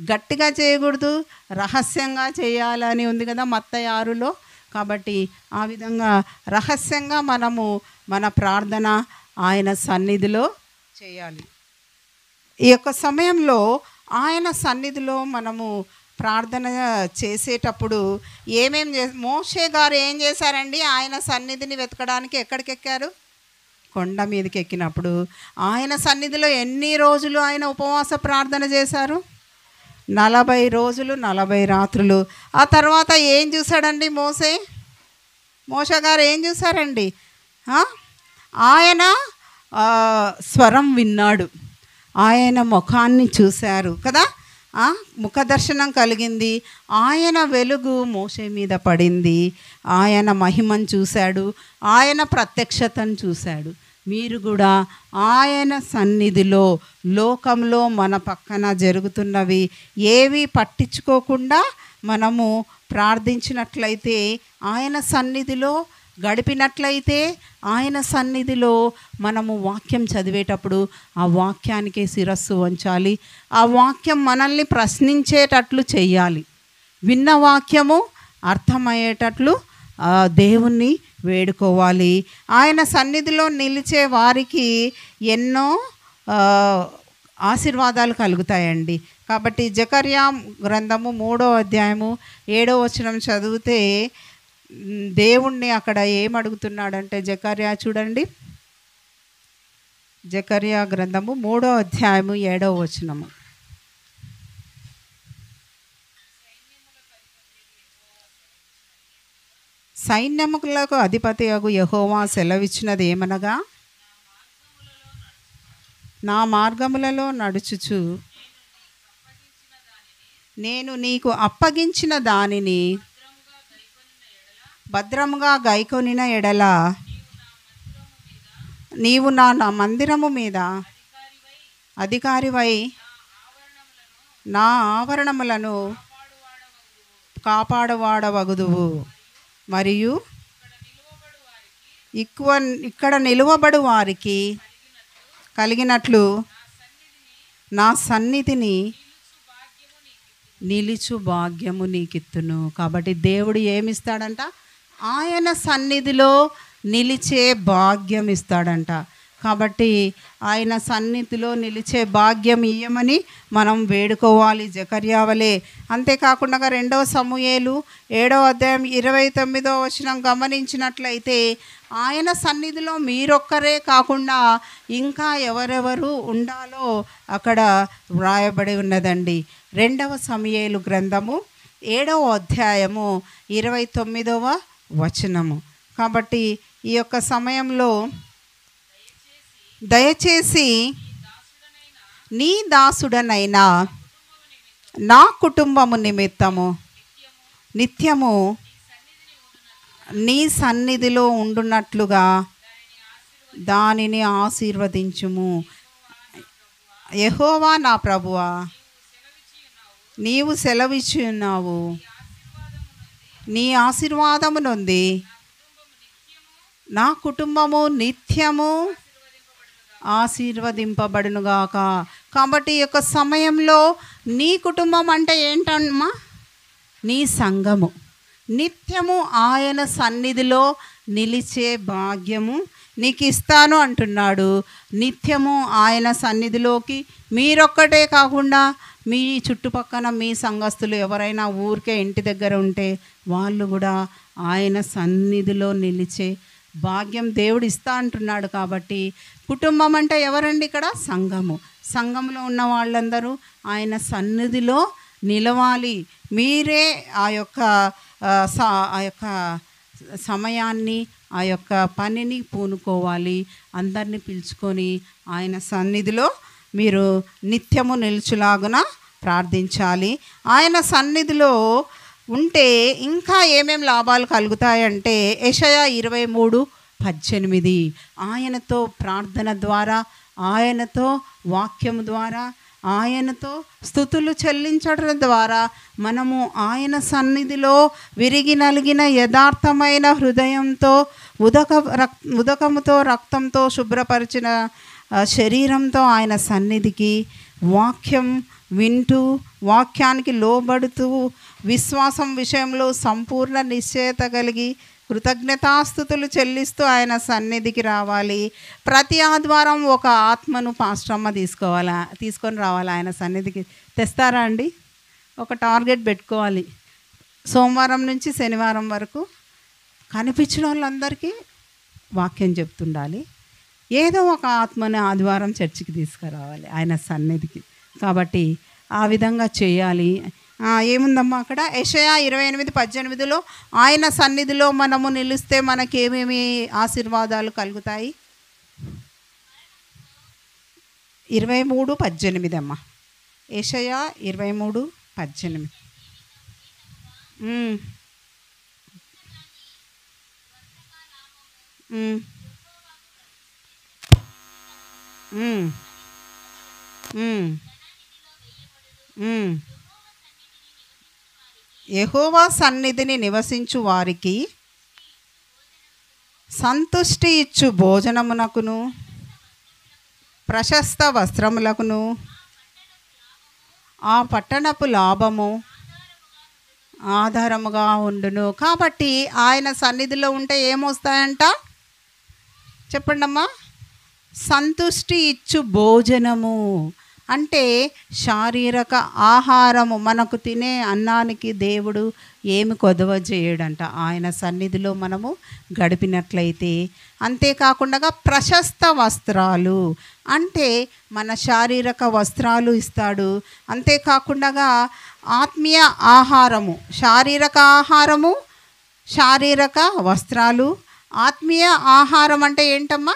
గట్టిగా చేయకూడదు, రహస్యంగా చేయాలని ఉంది కదా మత్తయి 6లో. కాబట్టి ఆ విధంగా రహస్యంగా మనము మన ప్రార్థన ఆయన సన్నిధిలో చేయాలి. ఈ యొక్క సమయంలో ఆయన సన్నిధిలో మనము ప్రార్థన చేసేటప్పుడు మోషే గారు ఏం చేశారండి? ఆయన సన్నిధిని వెతకడానికి ఎక్కడికి ఎక్కారు? కొండ మీదకి ఎక్కినప్పుడు ఆయన సన్నిధిలో ఎన్ని రోజులు ఆయన ఉపవాస ప్రార్థన చేశారు? 40 రోజులు 40 రాత్రులు. ఆ తర్వాత ఏం చూశాడండి మోషే గారు ఏం చూశారండి? ఆయన స్వరం విన్నాడు, ఆయన ముఖాన్ని చూశారు కదా, ముఖ దర్శనం కలిగింది. ఆయన వెలుగు మోషే మీద పడింది, ఆయన మహిమను చూశాడు, ఆయన ప్రత్యక్షతను చూశాడు. మీరు కూడా ఆయన సన్నిధిలో లోకంలో మన పక్కన జరుగుతున్నవి ఏవి పట్టించుకోకుండా మనము ప్రార్థించినట్లయితే, ఆయన సన్నిధిలో గడిపినట్లయితే, ఆయన సన్నిధిలో మనము వాక్యం చదివేటప్పుడు ఆ వాక్యానికే శిరస్సు వంచాలి. ఆ వాక్యం మనల్ని ప్రశ్నించేటట్లు చేయాలి. విన్న వాక్యము అర్థమయ్యేటట్లు దేవుణ్ణి వేడుకోవాలి. ఆయన సన్నిధిలో నిలిచే వారికి ఎన్నో ఆశీర్వాదాలు కలుగుతాయండి. కాబట్టి జకర్యా గ్రంథము 3వ అధ్యాయము 7వ వచనం చదివితే దేవుణ్ణి అక్కడ ఏమడుగుతున్నాడంటే, జకర్యా చూడండి, జకర్యా గ్రంథము 3వ అధ్యాయము 7వ వచనము. సైన్యములకు అధిపతియగు యెహోవా సెలవిచ్చినది ఏమనగా, నా మార్గములలో నడుచుచు నేను నీకు అప్పగించిన దానిని భద్రముగా గైకొనిన ఎడల నీవు నా మందిరము మీద అధికారివై నా ఆవరణములను కాపాడువాడవగుదువు. మరియు ఇక్కడ నిలువబడు వారికి కలిగినట్లు నా సన్నిధిని నిలుచు భాగ్యము నీకిత్తును. కాబట్టి దేవుడు ఏమిస్తాడంట? ఆయన సన్నిధిలో నిలిచే భాగ్యం ఇస్తాడంట. కాబట్టి ఆయన సన్నిధిలో నిలిచే భాగ్యం ఇయ్యమని మనం వేడుకోవాలి జకర్యావలే. అంతేకాకుండా 2వ సమూయేలు 7వ అధ్యాయం 29వ వచనం గమనించినట్లయితే, ఆయన సన్నిధిలో మీరొక్కరే కాకుండా ఇంకా ఎవరెవరు ఉండాలో అక్కడ వ్రాయబడి ఉన్నదండి. 2వ సమూయేలు గ్రంథము 7వ అధ్యాయము 29వ వచనము. కాబట్టి ఈ యొక్క సమయంలో దయచేసి నీ దాసుడనైనా నా కుటుంబము నిమిత్తము నిత్యము నీ సన్నిధిలో ఉండునట్లుగా దానిని ఆశీర్వదించుము. యెహోవా నా ప్రభువా, నీవు సెలవిచ్చి ఉన్నావు, నీ ఆశీర్వాదము నొంది నా కుటుంబము నిత్యము ఆశీర్వదింపబడునుగాక. కాబట్టి ఈ యొక్క సమయంలో నీ కుటుంబం అంటే ఏంటమ్మా? నీ సంఘము నిత్యము ఆయన సన్నిధిలో నిలిచే భాగ్యము నీకు ఇస్తాను అంటున్నాడు. నిత్యము ఆయన సన్నిధిలోకి మీరొక్కటే కాకుండా మీ చుట్టుపక్కల మీ సంఘస్థులు ఎవరైనా ఊరికే ఇంటి దగ్గర ఉంటే వాళ్ళు కూడా ఆయన సన్నిధిలో నిలిచే భాగ్యం దేవుడు ఇస్తా అంటున్నాడు. కాబట్టి కుటుంబం అంటే ఎవరండి? ఇక్కడ సంఘము. సంఘంలో ఉన్న వాళ్ళందరూ ఆయన సన్నిధిలో నిలవాలి. మీరే ఆ యొక్క సమయాన్ని ఆ యొక్క పనిని పూనుకోవాలి. అందరినీ పిలుచుకొని ఆయన సన్నిధిలో మీరు నిత్యము నిలుచులాగున ప్రార్థించాలి. ఆయన సన్నిధిలో ఉంటే ఇంకా ఏమేమి లాభాలు కలుగుతాయంటే యెషయా 23:18 ఆయనతో ప్రార్థన ద్వారా, ఆయనతో వాక్యము ద్వారా, ఆయనతో స్తుతులు చెల్లించడం ద్వారా మనము ఆయన సన్నిధిలో విరిగి నలిగిన యథార్థమైన హృదయంతో ఉదకముతో రక్తంతో శుభ్రపరిచిన శరీరంతో ఆయన సన్నిధికి వాక్యం వింటూ, వాక్యానికి లోబడుతూ, విశ్వాసం విషయంలో సంపూర్ణ నిశ్చయత కలిగి కృతజ్ఞతాస్తుతులు చెల్లిస్తూ ఆయన సన్నిధికి రావాలి. ప్రతి ఆదివారం ఒక ఆత్మను పాస్టమ్మ తీసుకొని రావాలి ఆయన సన్నిధికి. తెస్తారా అండి? ఒక టార్గెట్ పెట్టుకోవాలి. సోమవారం నుంచి శనివారం వరకు కనిపించిన వాళ్ళందరికీ వాక్యం చెప్తుండాలి. ఏదో ఒక ఆత్మని ఆదివారం చర్చికి తీసుకురావాలి ఆయన సన్నిధికి. కాబట్టి ఆ విధంగా చేయాలి. ఏముందమ్మా అక్కడ? యెషయా 28:18 ఆయన సన్నిధిలో మనము నిలిస్తే మనకేమేమి ఆశీర్వాదాలు కలుగుతాయి? 23:18 అమ్మా. యెషయా 23:18. యెహోవా సన్నిధిని నివసించు వారికి సంతుష్టి ఇచ్చు భోజనమునకును ప్రశస్త వస్త్రములకును ఆ పట్టణపు లాభము ఆధారముగా ఉండును. కాబట్టి ఆయన సన్నిధిలో ఉంటే ఏమొస్తాయంట? చెప్పండి అమ్మా. సంతుష్టి ఇచ్చు భోజనము అంటే శారీరక ఆహారము. మనకు తినే అన్నానికి దేవుడు ఏమి కొదవ చేయడంట ఆయన సన్నిధిలో మనము గడిపినట్లయితే. అంతేకాకుండా ప్రశస్త వస్త్రాలు అంటే మన శారీరక వస్త్రాలు ఇస్తాడు. అంతేకాకుండా ఆత్మీయ ఆహారము, శారీరక ఆహారము, శారీరక వస్త్రాలు. ఆత్మీయ ఆహారం అంటే ఏంటమ్మా?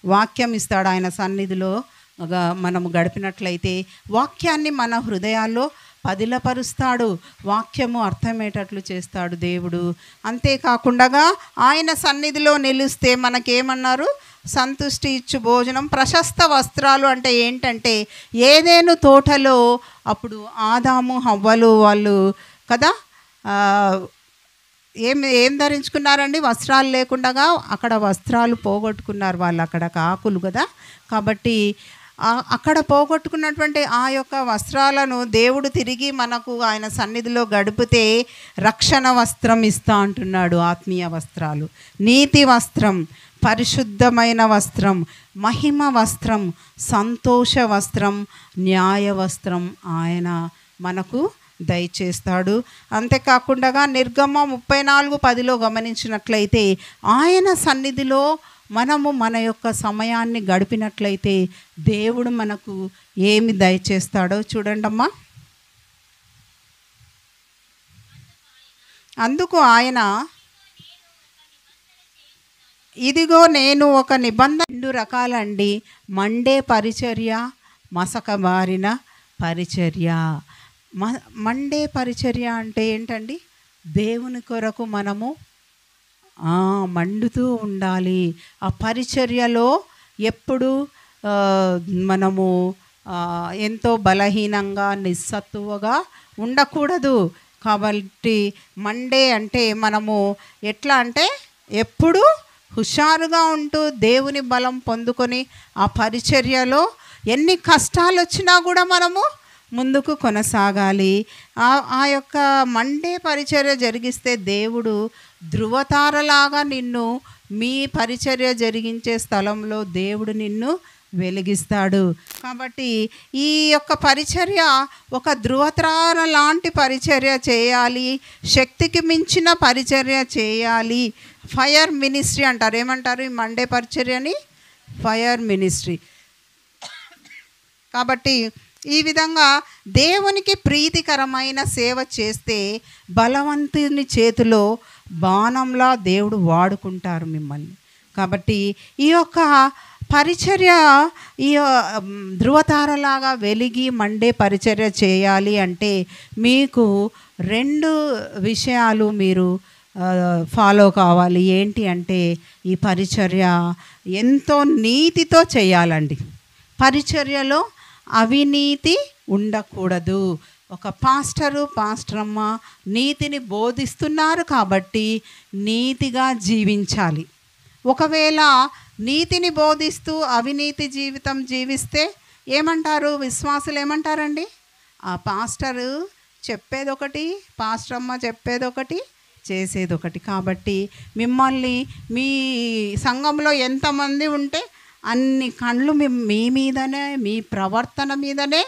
వాక్యం ఇస్తాడు ఆయన సన్నిధిలో మనము గడిపినట్లయితే. వాక్యాన్ని మన హృదయాల్లో పదిలపరుస్తాడు. వాక్యము అర్థమయ్యేటట్లు చేస్తాడు దేవుడు. అంతేకాకుండా ఆయన సన్నిధిలో నిలిస్తే మనకేమన్నారు? సంతుష్టి ఇచ్చు భోజనం, ప్రశస్త వస్త్రాలు అంటే ఏంటంటే ఏదేను తోటలో అప్పుడు ఆదాము హవ్వలు వాళ్ళు కదా ఏం ధరించుకున్నారండి? వస్త్రాలు లేకుండా అక్కడ వస్త్రాలు పోగొట్టుకున్నారు వాళ్ళు. అక్కడ ఆకులు కదా. కాబట్టి అక్కడ పోగొట్టుకున్నటువంటి ఆ యొక్క వస్త్రాలను దేవుడు తిరిగి మనకు ఆయన సన్నిధిలో గడిపితే రక్షణ వస్త్రం ఇస్తా అంటున్నాడు. ఆత్మీయ వస్త్రాలు, నీతి వస్త్రం, పరిశుద్ధమైన వస్త్రం, మహిమ వస్త్రం, సంతోష వస్త్రం, న్యాయ వస్త్రం ఆయన మనకు దయచేస్తాడు. అంతేకాకుండా నిర్గమ 34:10 గమనించినట్లయితే ఆయన సన్నిధిలో మనము మన యొక్క సమయాన్ని గడిపినట్లయితే దేవుడు మనకు ఏమి దయచేస్తాడో చూడండి అమ్మా. అందుకు ఆయన, ఇదిగో నేను ఒక నిబంధన. 2 రకాలండి: మండే పరిచర్య, మసకబారిన పరిచర్య. మండే పరిచర్య అంటే ఏంటండి? దేవుని కొరకు మనము మండుతూ ఉండాలి. ఆ పరిచర్యలో ఎప్పుడు మనము ఎంతో బలహీనంగా నిస్సత్తువగా ఉండకూడదు. కాబట్టి మండే అంటే మనము ఎట్లా అంటే ఎప్పుడు హుషారుగా ఉంటూ దేవుని బలం పొందుకొని ఆ పరిచర్యలో ఎన్ని కష్టాలు వచ్చినా కూడా మనము ముందుకు కొనసాగాలి. ఆ యొక్క మండే పరిచర్య జరిగిస్తే దేవుడు ధృవతారలాగా నిన్ను మీ పరిచర్య జరిగించే స్థలంలో దేవుడు నిన్ను వెలిగిస్తాడు. కాబట్టి ఈ యొక్క పరిచర్య ఒక ధృవతార లాంటి పరిచర్య చేయాలి. శక్తికి మించిన పరిచర్య చేయాలి. ఫైర్ మినిస్ట్రీ అంటారు. ఏమంటారు ఈ మండే పరిచర్యని? Fire ministry. కాబట్టి ఈ విధంగా దేవునికి ప్రీతికరమైన సేవ చేస్తే బలవంతుని చేతిలో బాణంలా దేవుడు వాడుకుంటారు మిమ్మల్ని. కాబట్టి ఈ యొక్క పరిచర్య ఈ ధృవతారలాగా వెలిగి మండే పరిచర్య చేయాలి అంటే మీకు 2 విషయాలు మీరు ఫాలో కావాలి. ఏంటి అంటే ఈ పరిచర్య ఎంతో నీతితో చేయాలండి. పరిచర్యలో అవినీతి ఉండకూడదు. ఒక పాస్టరమ్మ నీతిని బోధిస్తున్నారు కాబట్టి నీతిగా జీవించాలి. ఒకవేళ నీతిని బోధిస్తూ అవినీతి జీవితం జీవిస్తే ఏమంటారు? విశ్వాసులు ఏమంటారండి? ఆ పాస్టరు చెప్పేదొకటి, పాస్టరమ్మ చెప్పేదొకటి, చేసేదొకటి. కాబట్టి మిమ్మల్ని మీ సంఘంలో ఎంతమంది ఉంటే అన్ని కళ్ళు మీ మీదనే, మీ ప్రవర్తన మీదనే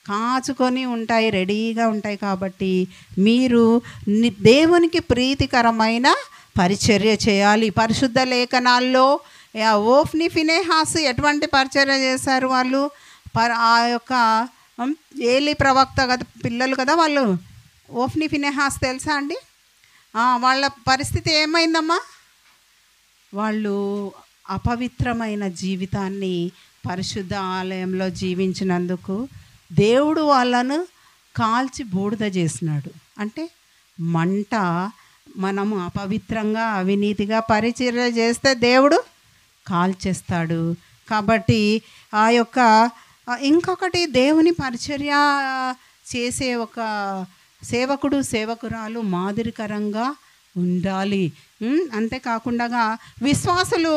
కాచుకొని ఉంటాయి, రెడీగా ఉంటాయి. కాబట్టి మీరు దేవునికి ప్రీతికరమైన పరిచర్య చేయాలి. పరిశుద్ధ లేఖనాల్లో ఓఫ్ని ఫినెహాస్ ఎటువంటి పరిచర్య చేశారు? వాళ్ళు ఆ యొక్క ఏలి ప్రవక్త కదా పిల్లలు కదా వాళ్ళు. ఓఫ్ని ఫినెహాస్ తెలుసా అండి? వాళ్ళ పరిస్థితి ఏమైందమ్మా? వాళ్ళు అపవిత్రమైన జీవితాన్ని పరిశుద్ధ ఆలయంలో జీవించినందుకు దేవుడు వాళ్ళను కాల్చి బూడిద చేసినాడు. అంటే మంట, మనము అపవిత్రంగా అవినీతిగా పరిచర్య చేస్తే దేవుడు కాల్చేస్తాడు. కాబట్టి ఆ యొక్క ఇంకొకటి దేవుని పరిచర్య చేసే ఒక సేవకుడు సేవకురాలు మాదిరికరంగా ఉండాలి. అంతేకాకుండా విశ్వాసులు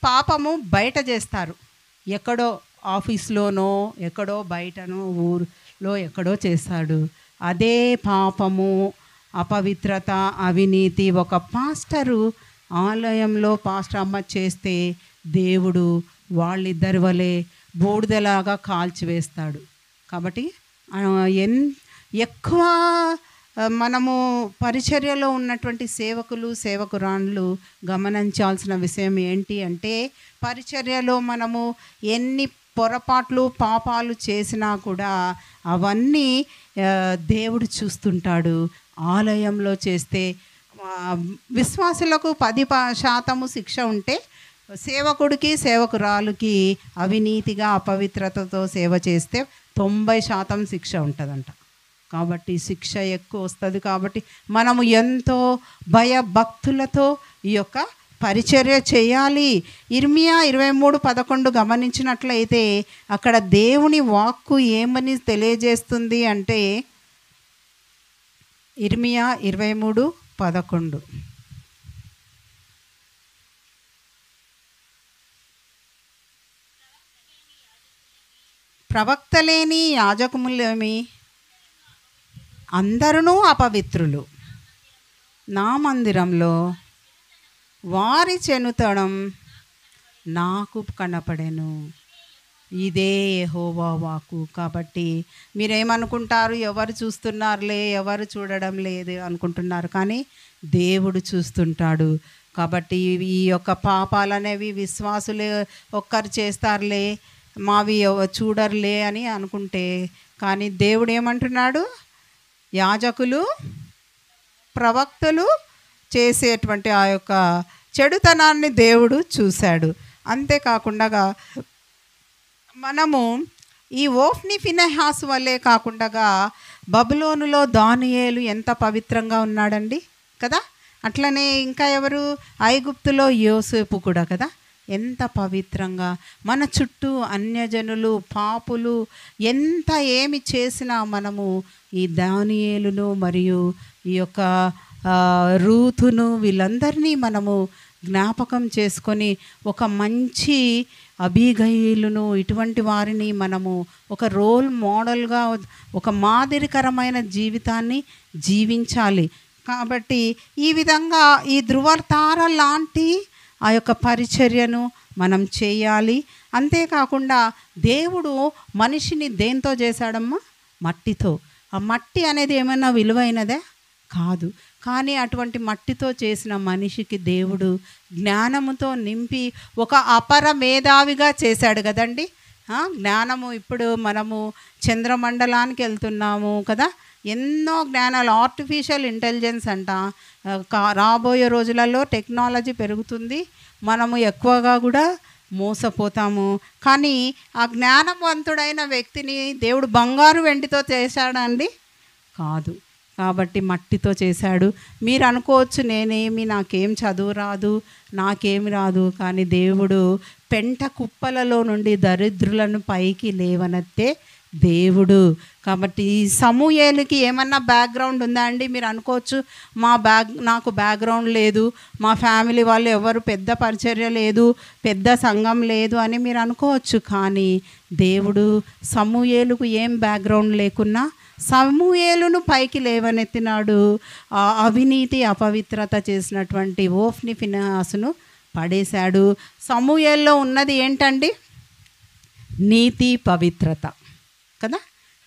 పాపము బయట చేస్తారు. ఎక్కడో ఆఫీస్లోనో ఎక్కడో బయటనో ఊరిలో ఎక్కడో చేస్తాడు. అదే పాపము, అపవిత్రత, అవినీతి ఒక పాస్టరు ఆలయంలో పాస్టర్ అమ్మ చేస్తే దేవుడు వాళ్ళిద్దరి వలె బూడిదలాగా కాల్చివేస్తాడు. కాబట్టి ఎక్కువ మనము పరిచర్యలో ఉన్నటువంటి సేవకులు సేవకురాళ్ళు గమనించాల్సిన విషయం ఏంటి అంటే పరిచర్యలో మనము ఎన్ని పొరపాట్లు పాపాలు చేసినా కూడా అవన్నీ దేవుడు చూస్తుంటాడు. ఆలయంలో చేస్తే విశ్వాసులకు 10% శిక్ష ఉంటే సేవకుడికి సేవకురాలుకి అవినీతిగా అపవిత్రతతో సేవ చేస్తే 90% శిక్ష ఉంటుందంట. కాబట్టి శిక్ష ఎక్కువ వస్తుంది. కాబట్టి మనము ఎంతో భయభక్తులతో ఈ యొక్క పరిచర్య చేయాలి. ఇర్మియా 23:11 గమనించినట్లయితే అక్కడ దేవుని వాక్కు ఏమని తెలియజేస్తుంది అంటే ఇర్మియా 23:11 ప్రవక్త లేని యాజకులేమి అందరూ అపవిత్రులు, నా మందిరంలో వారి చెనుతడం నాకు కనపడెను. ఇదే యెహోవా వాక్కు. కాబట్టి మీరేమనుకుంటారు? ఎవరు చూస్తున్నారులే, ఎవరు చూడడం లేదు అనుకుంటున్నారు, కానీ దేవుడు చూస్తుంటాడు. కాబట్టి ఈ యొక్క పాపాలు అనేవి విశ్వాసులే ఒక్కరు చేస్తారులే, మావి చూడరులే అని అనుకుంటే, కానీ దేవుడు ఏమంటున్నాడు? యాజకులు ప్రవక్తలు చేసేటువంటి ఆ యొక్క చెడుతనాన్ని దేవుడు చూశాడు. అంతేకాకుండా మనము ఈ ఓఫ్ని ఫినెహాసు వల్లే కాకుండా బబులోనులో దానియేలు ఎంత పవిత్రంగా ఉన్నాడండి కదా. అట్లనే ఇంకా ఎవరు, ఐగుప్తులో యోసేపు కూడా కదా, ఎంత పవిత్రంగా. మన చుట్టూ అన్యజనులు, పాపులు ఎంత ఏమి చేసినా మనము ఈ దానియేలును మరియు ఈ యొక్క రూతును వీళ్ళందరినీ మనము జ్ఞాపకం చేసుకొని ఒక మంచి అబీగయిలును ఇటువంటి వారిని మనము ఒక రోల్ మోడల్గా, ఒక మాదిరికరమైన జీవితాన్ని జీవించాలి. కాబట్టి ఈ విధంగా ఈ ధృవతార లాంటి ఆ యొక్క పరిచర్యను మనం చేయాలి. అంతేకాకుండా దేవుడు మనిషిని దేంతో చేశాడమ్మా? మట్టితో. ఆ మట్టి అనేది ఏమన్నా విలువైనదే కాదు. కానీ అటువంటి మట్టితో చేసిన మనిషికి దేవుడు జ్ఞానముతో నింపి ఒక అపర మేధావిగా చేశాడు కదండి. జ్ఞానము, ఇప్పుడు మనము చంద్రమండలానికి వెళ్తున్నాము కదా, ఎన్నో జ్ఞానాలు, ఆర్టిఫిషియల్ ఇంటెలిజెన్స్ అంట. రాబోయే రోజులలో టెక్నాలజీ పెరుగుతుంది, మనము ఎక్కువగా కూడా మోసపోతాము. కానీ ఆ జ్ఞానవంతుడైన వ్యక్తిని దేవుడు బంగారు వెండితో చేశాడండి? కాదు. కాబట్టి మట్టితో చేశాడు. మీరు అనుకోవచ్చు, నాకేం చదువు రాదు, నాకేమి రాదు. కానీ దేవుడు పెంట కుప్పలలో నుండి దరిద్రులను పైకి లేవనెత్తే దేవుడు. కాబట్టి ఈ సమూయేలుకి ఏమన్నా బ్యాక్గ్రౌండ్ ఉందా అండి? మీరు అనుకోవచ్చు, నాకు బ్యాక్గ్రౌండ్ లేదు, మా ఫ్యామిలీ వాళ్ళు ఎవరు పెద్ద పరిచర్య లేదు, పెద్ద సంఘం లేదు అని మీరు అనుకోవచ్చు. కానీ దేవుడు సమూయేలుకు ఏం బ్యాక్గ్రౌండ్ లేకున్నా సమూయేలును పైకి లేవనెత్తినాడు. అవినీతి, అపవిత్రత చేసినటువంటి ఓఫ్ని ఫినెహాసును పడేశాడు. సమూయేల్లో ఉన్నది ఏంటండి? నీతి, పవిత్రత కదా.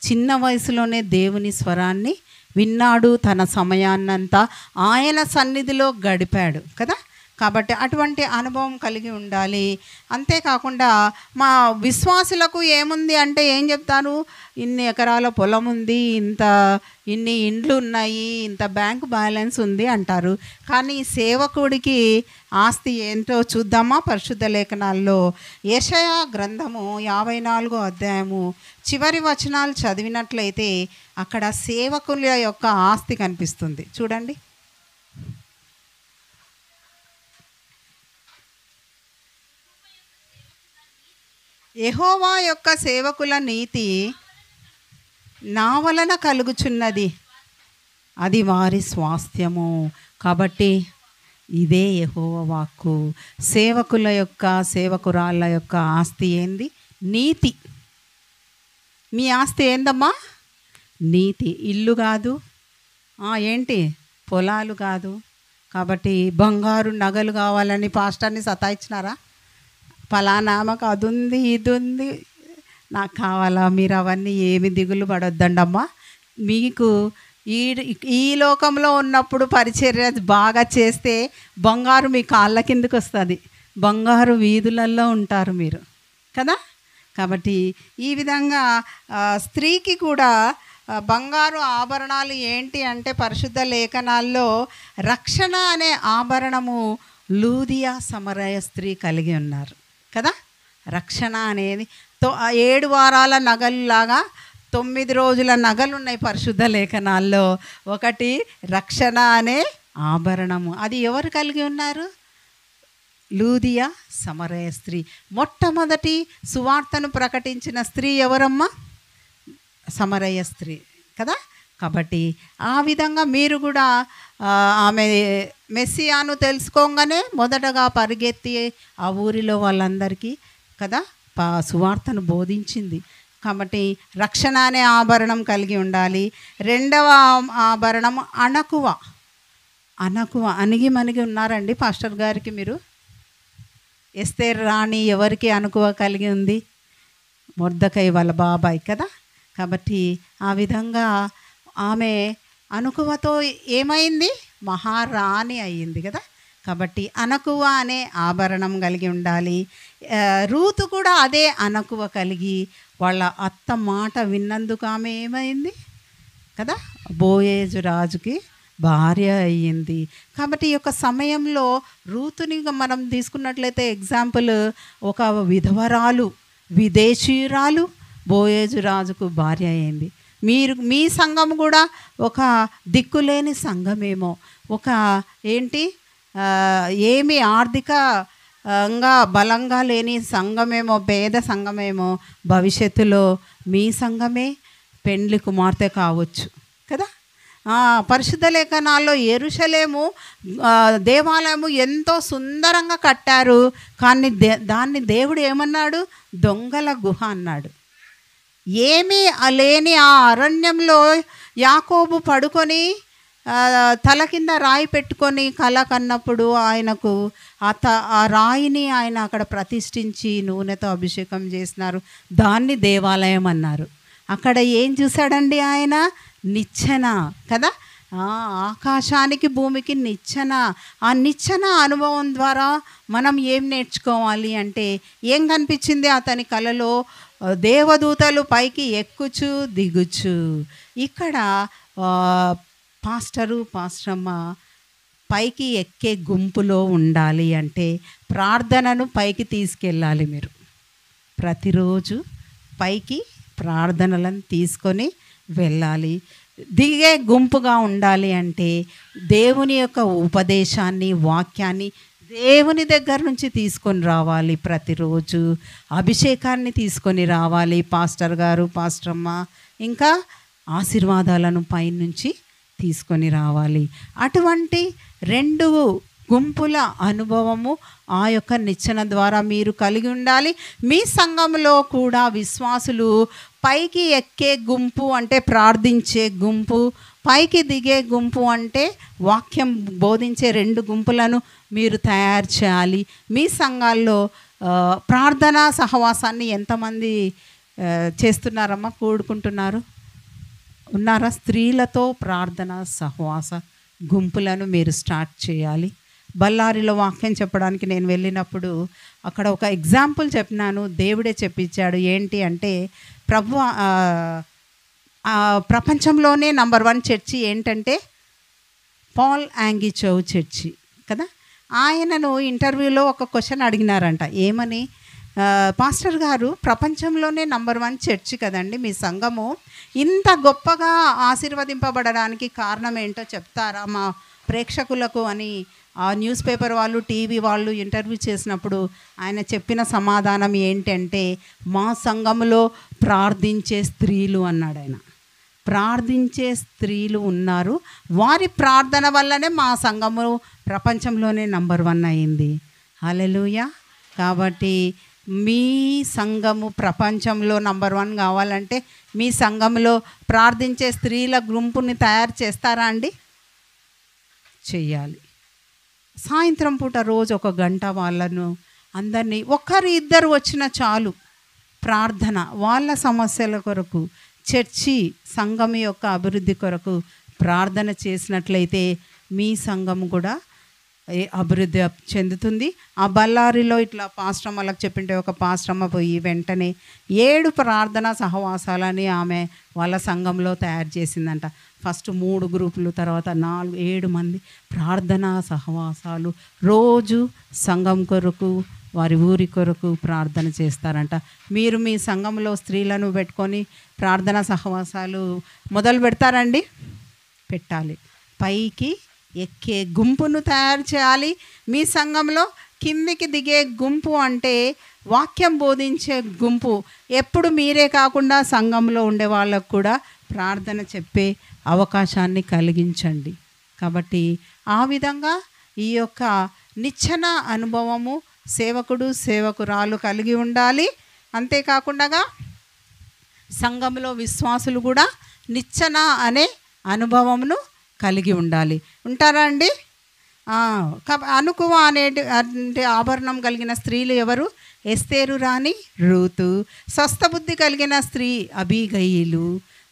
చిన్న వయసులోనే దేవుని స్వరాన్ని విన్నాడు, తన సమయాన్నంతా ఆయన సన్నిధిలో గడిపాడు కదా. కాబట్టి అటువంటి అనుభవం కలిగి ఉండాలి. అంతేకాకుండా మా విశ్వాసులకు ఏముంది అంటే ఏం చెప్తారు? ఇన్ని ఎకరాల పొలం ఉంది, ఇన్ని ఇండ్లు ఉన్నాయి, ఇంత బ్యాంక్ బ్యాలెన్స్ ఉంది అంటారు. కానీ సేవకుడికి ఆస్తి ఏంటో చూద్దామా? పరిశుద్ధ లేఖనాల్లో యెషయా గ్రంథము 54వ అధ్యాయము చివరి వచనాలు చదివినట్లయితే అక్కడ సేవకుల యొక్క ఆస్తి కనిపిస్తుంది. చూడండి. యెహోవా యొక్క సేవకుల నీతి నా వలన కలుగుచున్నది, అది వారి స్వాస్థ్యము. కాబట్టి ఇదే యెహోవా వాక్కు. సేవకుల యొక్క, సేవకురాళ్ళ యొక్క ఆస్తి ఏంది? నీతి. మీ ఆస్తి ఏందమ్మా? నీతి. ఇల్లు కాదు, ఏంటి, పొలాలు కాదు. కాబట్టి బంగారు నగలు కావాలని పాస్టర్ని సతాయించినారా? ఫలానామకు అది ఉంది, ఇది ఉంది, నాకు కావాలా? మీరు అవన్నీ ఏమి దిగులు పడొద్దండమ్మా. మీకు ఈ లోకంలో ఉన్నప్పుడు పరిచర్య బాగా చేస్తే బంగారు మీ కాళ్ళ కిందకి వస్తుంది, బంగారు వీధులలో ఉంటారు మీరు కదా. కాబట్టి ఈ విధంగా స్త్రీకి కూడా బంగారు ఆభరణాలు ఏంటి అంటే పరిశుద్ధ లేఖనాల్లో రక్షణ అనే ఆభరణము లూదియా సమరయ స్త్రీ కలిగి ఉన్నారు కదా. రక్షణ అనేది 7 వారాల నగలులాగా 9 రోజుల నగలు ఉన్నాయి పరిశుద్ధ లేఖనాల్లో. ఒకటి రక్షణ అనే ఆభరణము. అది ఎవరు కలిగి ఉన్నారు? లూదియా సమరయ స్త్రీ. మొట్టమొదటి సువార్తను ప్రకటించిన స్త్రీ ఎవరమ్మా? సమరయ స్త్రీ కదా. కాబట్టి ఆ విధంగా మీరు కూడా ఆమె మెస్సియాను తెలుసుకోగానే మొదటగా పరిగెత్తి ఆ ఊరిలో వాళ్ళందరికీ కదా సువార్తను బోధించింది. కాబట్టి రక్షణ అనే ఆభరణం కలిగి ఉండాలి. రెండవ ఆభరణం అణకువ. అణిగి మణిగి ఉన్నారండి పాస్టర్ గారికి మీరు? ఎస్తేర్ రాణి ఎవరికి అణకువ కలిగి ఉంది? మొర్దెకై వాళ్ళ బాబాయ్ కదా. కాబట్టి ఆ విధంగా ఆమె అణకువతో ఏమైంది? మహారాణి అయ్యింది కదా. కాబట్టి అణకువ అనే ఆభరణం కలిగి ఉండాలి. రూతు కూడా అదే అణకువ కలిగి వాళ్ళ అత్త మాట విన్నందుకు ఆమె ఏమైంది కదా, బోయేజు రాజుకి భార్య అయ్యింది. కాబట్టి ఈ యొక్క సమయంలో రూతుని మనం తీసుకున్నట్లయితే ఎగ్జాంపుల్, ఒక విధవరాలు, విదేశీయురాలు బోయేజు రాజుకు భార్య అయింది. మీ సంఘం కూడా ఒక దిక్కులేని సంఘమేమో, ఒక ఏమి ఆర్థికంగా బలంగా లేని సంఘమేమో, పేద సంఘమేమో, భవిష్యత్తులో మీ సంఘమే పెండ్లి కుమార్తె కావచ్చు కదా. పరిశుద్ధ లేఖనాల్లో యెరూషలేము దేవాలయము ఎంతో సుందరంగా కట్టారు, కానీ దాన్ని దేవుడు ఏమన్నాడు? దొంగల గుహ అన్నాడు. ఏమీ లేని ఆ అరణ్యంలో యాకోబు పడుకొని తల కింద రాయి పెట్టుకొని కల కన్నప్పుడు ఆయనకు ఆ రాయిని ఆయన అక్కడ ప్రతిష్ఠించి నూనెతో అభిషేకం చేసినారు. దాన్ని దేవాలయం అన్నారు. అక్కడ ఏం చూశాడండి ఆయన? నిచ్చెన కదా. ఆకాశానికి భూమికి నిచ్చెన. ఆ నిచ్చెన అనుభవం ద్వారా మనం ఏం నేర్చుకోవాలి అంటే, ఏం కనిపించింది అతని కలలో? దేవదూతలు పైకి ఎక్కుచు దిగుచు. ఇక్కడ పాస్టరమ్మ పైకి ఎక్కే గుంపులో ఉండాలి అంటే ప్రార్థనను పైకి తీసుకెళ్ళాలి. మీరు ప్రతిరోజు పైకి ప్రార్థనలను తీసుకొని వెళ్ళాలి. దిగే గుంపుగా ఉండాలి అంటే దేవుని యొక్క ఉపదేశాన్ని, వాక్యాన్ని దేవుని దగ్గర నుంచి తీసుకొని రావాలి. ప్రతిరోజు అభిషేకాన్ని తీసుకొని రావాలి. పాస్టర్ గారు, పాస్టరమ్మ ఇంకా ఆశీర్వాదాలను పైనుంచి తీసుకొని రావాలి. అటువంటి 2 గుంపుల అనుభవము ఆ యొక్క నిచ్చెన ద్వారా మీరు కలిగి ఉండాలి. మీ సంఘంలో కూడా విశ్వాసులు పైకి ఎక్కే గుంపు అంటే ప్రార్థించే గుంపు, పైకి దిగే గుంపు అంటే వాక్యం బోధించే 2 గుంపులను మీరు తయారు చేయాలి. మీ సంఘాల్లో ప్రార్థనా సహవాసాన్ని ఎంతమంది చేస్తున్నారమ్మా, కూడుకుంటున్నారు? ఉన్నారా? స్త్రీలతో ప్రార్థనా సహవాస గుంపులను మీరు స్టార్ట్ చేయాలి. బళ్ళారిలో వాక్యం చెప్పడానికి నేను వెళ్ళినప్పుడు అక్కడ ఒక ఎగ్జాంపుల్ చెప్పినాను, దేవుడే చెప్పించాడు. ఏంటి అంటే, ప్రపంచంలోనే నంబర్ 1 చర్చి ఏంటంటే పాల్ యాంగిచౌ చర్చి కదా. ఆయనను ఇంటర్వ్యూలో ఒక క్వశ్చన్ అడిగినారంట. ఏమని? పాస్టర్ గారు, ప్రపంచంలోనే నంబర్ 1 చర్చి కదండి మీ సంఘము, ఇంత గొప్పగా ఆశీర్వదింపబడడానికి కారణం ఏంటో చెప్తారా మా ప్రేక్షకులకు అని ఆ న్యూస్ పేపర్ వాళ్ళు, టీవీ వాళ్ళు ఇంటర్వ్యూ చేసినప్పుడు ఆయన చెప్పిన సమాధానం ఏంటంటే, మా సంఘంలో ప్రార్థించే స్త్రీలు అన్నాడు ఆయన. ప్రార్థించే స్త్రీలు ఉన్నారు, వారి ప్రార్థన వల్లనే మా సంఘము ప్రపంచంలోనే నంబర్ 1 అయింది. హల్లెలూయా. కాబట్టి మీ సంఘము ప్రపంచంలో నంబర్ 1 కావాలంటే మీ సంఘంలో ప్రార్థించే స్త్రీల గుంపుని తయారు చేస్తారా అండి? చెయ్యాలి. సాయంత్రం పూట రోజు 1 గంట వాళ్ళను అందరినీ, 1-2 వచ్చిన చాలు, ప్రార్థన వాళ్ళ సమస్యల కొరకు, చర్చి సంఘం యొక్క అభివృద్ధి కొరకు ప్రార్థన చేసినట్లయితే మీ సంఘం కూడా అభివృద్ధి చెందుతుంది. ఆ బళ్ళారిలో ఇట్లా పాస్టమ్మ వాళ్ళకి చెప్పింటే, ఒక పాస్టమ్మ పోయి వెంటనే 7 ప్రార్థనా సహవాసాలని ఆమె వాళ్ళ సంఘంలో తయారు చేసిందంట. ఫస్ట్ 3 గ్రూపులు, తర్వాత 7 మంది ప్రార్థనా సహవాసాలు రోజు సంఘం కొరకు, వారి ఊరి కొరకు ప్రార్థన చేస్తారంట. మీరు మీ సంఘంలో స్త్రీలను పెట్టుకొని ప్రార్థనా సహవాసాలు మొదలు పెడతారండి? పెట్టాలి. పైకి ఎక్కే గుంపును తయారు చేయాలి. మీ సంఘంలో కిందికి దిగే గుంపు అంటే వాక్యం బోధించే గుంపు. ఎప్పుడు మీరే కాకుండా సంఘంలో ఉండే వాళ్ళకు కూడా ప్రార్థన చెప్పే అవకాశాన్ని కలిగించండి. కాబట్టి ఆ విధంగా ఈ యొక్క నిచ్చెన అనుభవము సేవకుడు, సేవకురాలు కలిగి ఉండాలి. అంతేకాకుండా సంఘంలో విశ్వాసులు కూడా నిచ్చెన అనే అనుభవమును కలిగి ఉండాలి. ఉంటారా అండి? అనుకువ అంటే ఆభరణం కలిగిన స్త్రీలు ఎవరు? ఎస్తేరు రాణి, రూతు. స్వస్థబుద్ధి కలిగిన స్త్రీ అబీగయిలు.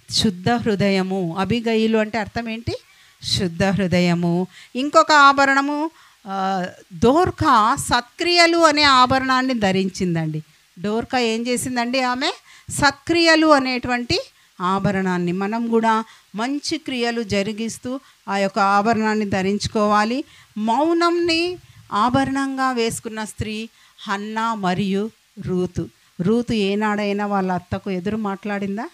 శుద్ధ హృదయము, అబీగయిలు అంటే అర్థం ఏంటి? శుద్ధ హృదయము. ఇంకొక ఆభరణము డోర్కా సత్క్రియలు అనే ఆభరణాన్ని ధరించిందండి. డోర్కా ఏం చేసిందండి? ఆమె సత్క్రియలు అనేటువంటి ఆభరణాన్ని మనం కూడా మంచి క్రియలు జరిగిస్తూ ఆ యొక్క ఆభరణాన్ని ధరించుకోవాలి. మౌనంని ఆభరణంగా వేసుకున్న స్త్రీ హన్నా మరియు రూతు. రూతు ఏనాడైనా వాళ్ళ అత్తకు ఎదురు మాట్లాడిందా?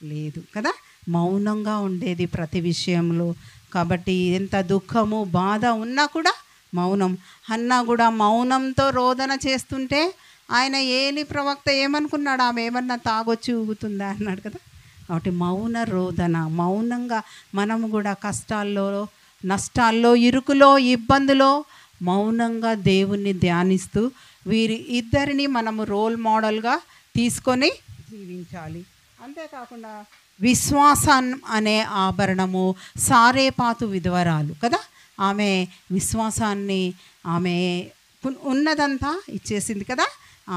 లేదు కదా. మౌనంగా ఉండేది ప్రతి విషయంలో. కాబట్టి ఎంత దుఃఖము బాధ ఉన్నా కూడా మౌనం. హన్నా కూడా మౌనంతో రోదన చేస్తుంటే ఆయన ఏలి ప్రవక్త ఏమనుకున్నాడు? ఆమె ఏమన్నా తాగొచ్చి ఊగుతుందా అన్నాడు కదా. కాబట్టి మౌన రోదన, మౌనంగా మనము కూడా కష్టాల్లో, నష్టాల్లో, ఇరుకులో, ఇబ్బందులో మౌనంగా దేవుణ్ణి ధ్యానిస్తూ వీరి ఇద్దరిని మనము రోల్ మోడల్గా తీసుకొని జీవించాలి. అంతేకాకుండా విశ్వాసం అనే ఆభరణము. సారేపాతు విధవరాలు కదా, ఆమె విశ్వాసాన్ని, ఆమె ఉన్నదంతా ఇచ్చేసింది కదా,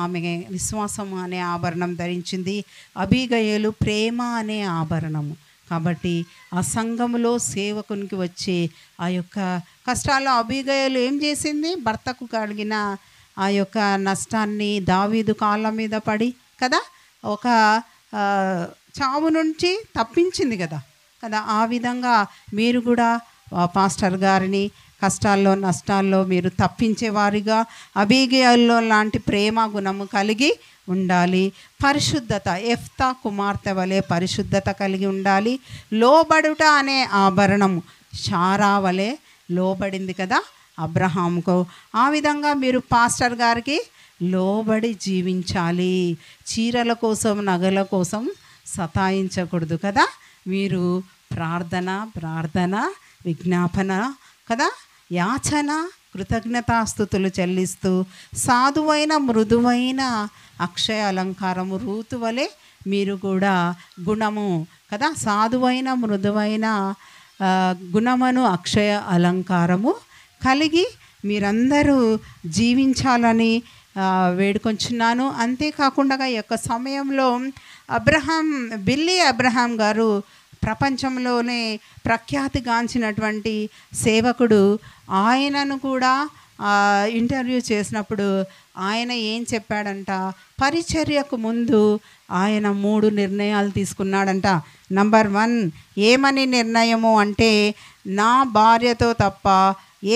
ఆమె విశ్వాసం అనే ఆభరణం ధరించింది. అబీగయలు ప్రేమ అనే ఆభరణము. కాబట్టి ఆ సంఘములో సేవకునికి వచ్చే ఆ యొక్క కష్టాల్లో అబీగయలు ఏం చేసింది? భర్తకు కలిగిన ఆ యొక్క నష్టాన్ని దావీదు కాళ్ళ మీద పడి కదా ఒక చావు నుంచి తప్పించింది కదా. ఆ విధంగా మీరు కూడా పాస్టర్ గారిని కష్టాల్లో నష్టాల్లో మీరు తప్పించేవారిగా అబీగయల్లో లాంటి ప్రేమ గుణము కలిగి ఉండాలి. పరిశుద్ధత, ఎఫ్తా కుమార్తె వలె పరిశుద్ధత కలిగి ఉండాలి. లోబడుట అనే ఆభరణము. శారా వలె లోబడింది కదా అబ్రహాముకు. ఆ విధంగా మీరు పాస్టర్ గారికి లోబడి జీవించాలి. చీరల కోసం, నగల కోసం సతాయించకూడదు కదా. మీరు ప్రార్థన, విజ్ఞాపన కదా, యాచన, కృతజ్ఞతాస్తుతులు చెల్లిస్తూ సాధువైన మృదువైన అక్షయ అలంకారము రూతు వలె మీరు కూడా గుణము కదా, సాధువైన మృదువైన గుణమును అక్షయ అలంకారము కలిగి మీరందరూ జీవించాలని వేడుకొంచున్నాను. అంతేకాకుండా ఈ యొక్క సమయంలో బిల్లీ అబ్రహాం గారు ప్రపంచంలోనే ప్రఖ్యాతిగాంచినటువంటి సేవకుడు. ఆయనను కూడా ఇంటర్వ్యూ చేసినప్పుడు ఆయన ఏం చెప్పాడంట? పరిచర్యకు ముందు ఆయన 3 నిర్ణయాలు తీసుకున్నాడంట. నంబర్ 1 ఏమని నిర్ణయము అంటే, నా భార్యతో తప్ప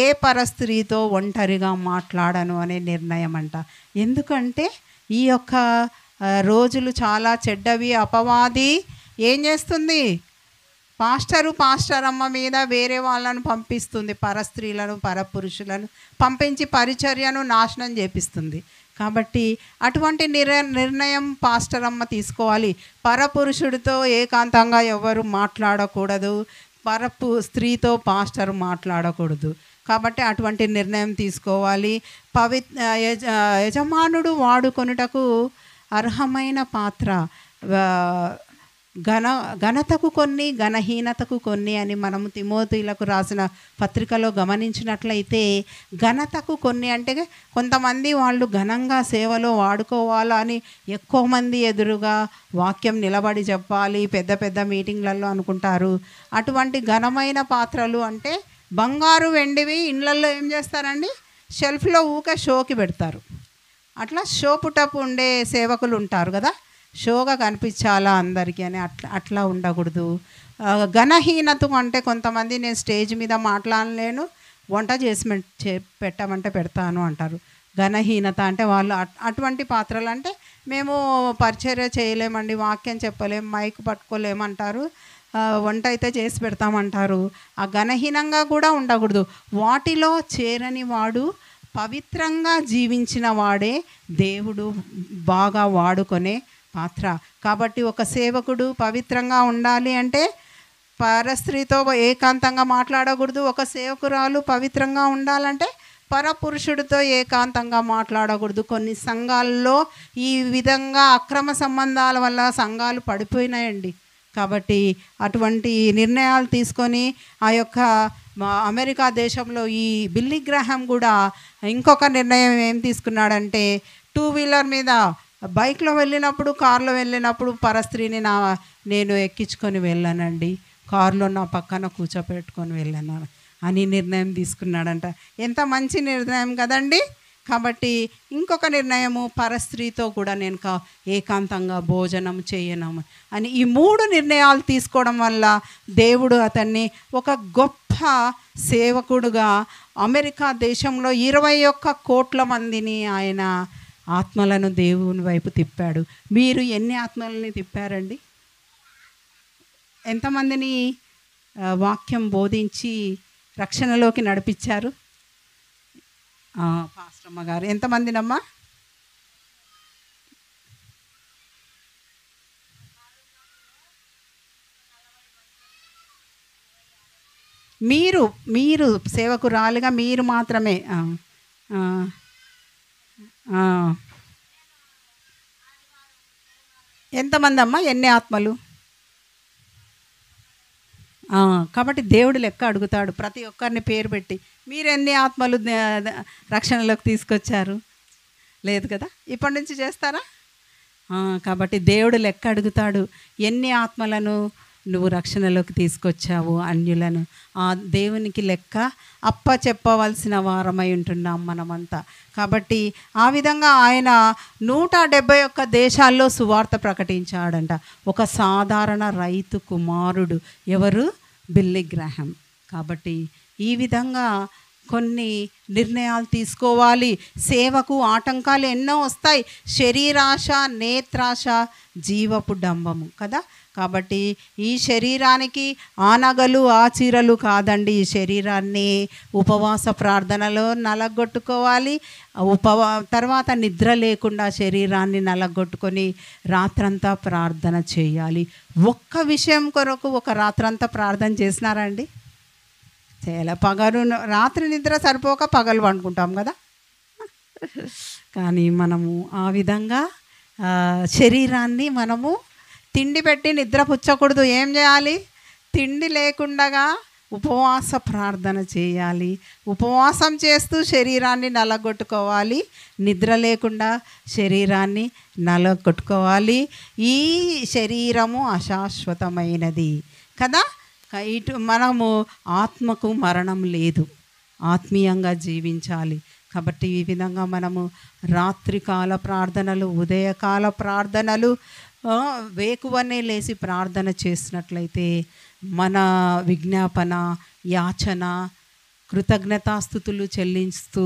ఏ పరస్త్రీతో ఒంటరిగా మాట్లాడను అనే నిర్ణయం అంట. ఎందుకంటే ఈ యొక్క రోజులు చాలా చెడ్డవి. అపవాది ఏం చేస్తుంది? పాస్టర్ అమ్మ మీద వేరే వాళ్ళను పంపిస్తుంది, పరస్త్రీలను, పరపురుషులను పంపించి పరిచర్యను నాశనం చేపిస్తుంది. కాబట్టి అటువంటి నిర్ణయం పాస్టర్ అమ్మ తీసుకోవాలి. పరపురుషుడితో ఏకాంతంగా ఎవరు మాట్లాడకూడదు, స్త్రీతో పాస్టర్ మాట్లాడకూడదు. కాబట్టి అటువంటి నిర్ణయం తీసుకోవాలి. యజమానుడు వాడుకొనుటకు అర్హమైన పాత్ర, ఘనతకు కొన్ని, ఘనహీనతకు కొన్ని అని మనము తిమోతిలకు రాసిన పత్రికలో గమనించినట్లయితే, ఘనతకు కొన్ని అంటే కొంతమంది వాళ్ళు ఘనంగా సేవలో వాడుకోవాలని ఎక్కువ మంది ఎదురుగా వాక్యం నిలబడి చెప్పాలి, పెద్ద పెద్ద మీటింగ్లలో అనుకుంటారు. అటువంటి ఘనమైన పాత్రలు అంటే బంగారు వెండివి ఇళ్ళల్లో ఏం చేస్తారండి? షెల్ఫ్లో ఊకే షోకి పెడతారు. అట్లా షో పుటప్ ఉండే సేవకులు ఉంటారు కదా, షోగా కనిపించాలా అందరికీ అని. అట్లా ఉండకూడదు. ఘనహీనత అంటే కొంతమంది నేను స్టేజ్ మీద మాట్లాడలేను, వంట చేసి పెట్టమంటే పెడతాను అంటారు. ఘనహీనత అంటే వాళ్ళు అటువంటి పాత్రలు అంటే మేము పరిచర్య చేయలేమండి, వాక్యం చెప్పలేం, మైక్ పట్టుకోలేమంటారు, వంట అయితే చేసి పెడతామంటారు. ఆ ఘనహీనంగా కూడా ఉండకూడదు. వాటిలో చేరని వాడు, పవిత్రంగా జీవించిన వాడే దేవుడు బాగా వాడుకొనే పాత్ర. కాబట్టి ఒక సేవకుడు పవిత్రంగా ఉండాలి అంటే పరస్త్రీతో ఏకాంతంగా మాట్లాడకూడదు. ఒక సేవకురాలు పవిత్రంగా ఉండాలంటే పరపురుషుడితో ఏకాంతంగా మాట్లాడకూడదు. కొన్ని సంఘాల్లో ఈ విధంగా అక్రమ సంబంధాల వల్ల సంఘాలు పడిపోయినాయండి. కాబట్టి అటువంటి నిర్ణయాలు తీసుకొని ఆ యొక్క అమెరికా దేశంలో ఈ బిల్లీ గ్రాహాం కూడా ఇంకొక నిర్ణయం ఏం తీసుకున్నాడంటే, 2 వీలర్ మీద బైక్లో వెళ్ళినప్పుడు, కార్లో వెళ్ళినప్పుడు పరస్త్రీని నేను ఎక్కించుకొని వెళ్ళానండి, కారులో నా పక్కన కూర్చోపెట్టుకొని వెళ్ళాను అని నిర్ణయం తీసుకున్నాడంట. ఎంత మంచి నిర్ణయం కదండి. కాబట్టి ఇంకొక నిర్ణయము, పరస్త్రీతో కూడా నేను ఏకాంతంగా భోజనం చేయను అని. ఈ 3 నిర్ణయాలు తీసుకోవడం వల్ల దేవుడు అతన్ని ఒక గొప్ప సేవకుడుగా అమెరికా దేశంలో 21 కోట్ల మందిని ఆయన ఆత్మలను దేవుని వైపు తిప్పాడు. మీరు ఎన్ని ఆత్మలని తిప్పారండి? ఎంతమందిని వాక్యం బోధించి రక్షణలోకి నడిపించారు? పాస్టమ్మ గారు ఎంతమందినమ్మా? మీరు మీరు సేవకురాలుగా మీరు మాత్రమే ఎంతమంది అమ్మా? ఎన్ని ఆత్మలు? కాబట్టి దేవుడు లెక్క అడుగుతాడు ప్రతి ఒక్కరిని పేరు పెట్టి. మీరు ఎన్ని ఆత్మలు రక్షణలోకి తీసుకొచ్చారు? లేదు కదా. ఇప్పటి నుంచి చేస్తారా? కాబట్టి దేవుడు లెక్క అడుగుతాడు, ఎన్ని ఆత్మలను నువ్వు రక్షణలోకి తీసుకొచ్చావు అన్యులను. ఆ దేవునికి లెక్క చెప్పవలసిన వారమై ఉంటున్నాం మనమంతా. కాబట్టి ఆ విధంగా ఆయన 171 దేశాల్లో సువార్త ప్రకటించాడంట. ఒక సాధారణ రైతు కుమారుడు. ఎవరు? Billy Graham. కాబట్టి ఈ విధంగా కొన్ని నిర్ణయాలు తీసుకోవాలి. సేవకు ఆటంకాలు ఎన్నో వస్తాయి. శరీరాశ, నేత్రాశ, జీవపు డంబము కదా. కాబట్టి ఈ శరీరానికి ఆ నగలు ఆ చీరలు కాదండి. ఈ శరీరాన్ని ఉపవాస ప్రార్థనలో నలగొట్టుకోవాలి. తర్వాత నిద్ర లేకుండా శరీరాన్ని నలగొట్టుకొని రాత్రంతా ప్రార్థన చేయాలి. ఒక్క విషయం కొరకు ఒక రాత్రంతా ప్రార్థన చేసినారండి? చేయాలి. రాత్రి నిద్ర సరిపోక పగలు పండుకుంటాం కదా. కానీ మనము ఆ విధంగా శరీరాన్ని మనము తిండి పెట్టి నిద్ర పుచ్చకూడదు. ఏం చేయాలి? తిండి లేకుండా ఉపవాస ప్రార్థన చేయాలి. ఉపవాసం చేస్తూ శరీరాన్ని నలగొట్టుకోవాలి. నిద్ర లేకుండా శరీరాన్ని నలగొట్టుకోవాలి. ఈ శరీరము అశాశ్వతమైనది కదా. మనము ఆత్మకు మరణం లేదు, ఆత్మీయంగా జీవించాలి. కాబట్టి ఈ విధంగా మనము రాత్రికాల ప్రార్థనలు, ఉదయకాల ప్రార్థనలు, వేకువనే లేచి ప్రార్థన చేసినట్లయితే మన విజ్ఞాపన, యాచన, కృతజ్ఞతాస్థుతులు చెల్లిస్తూ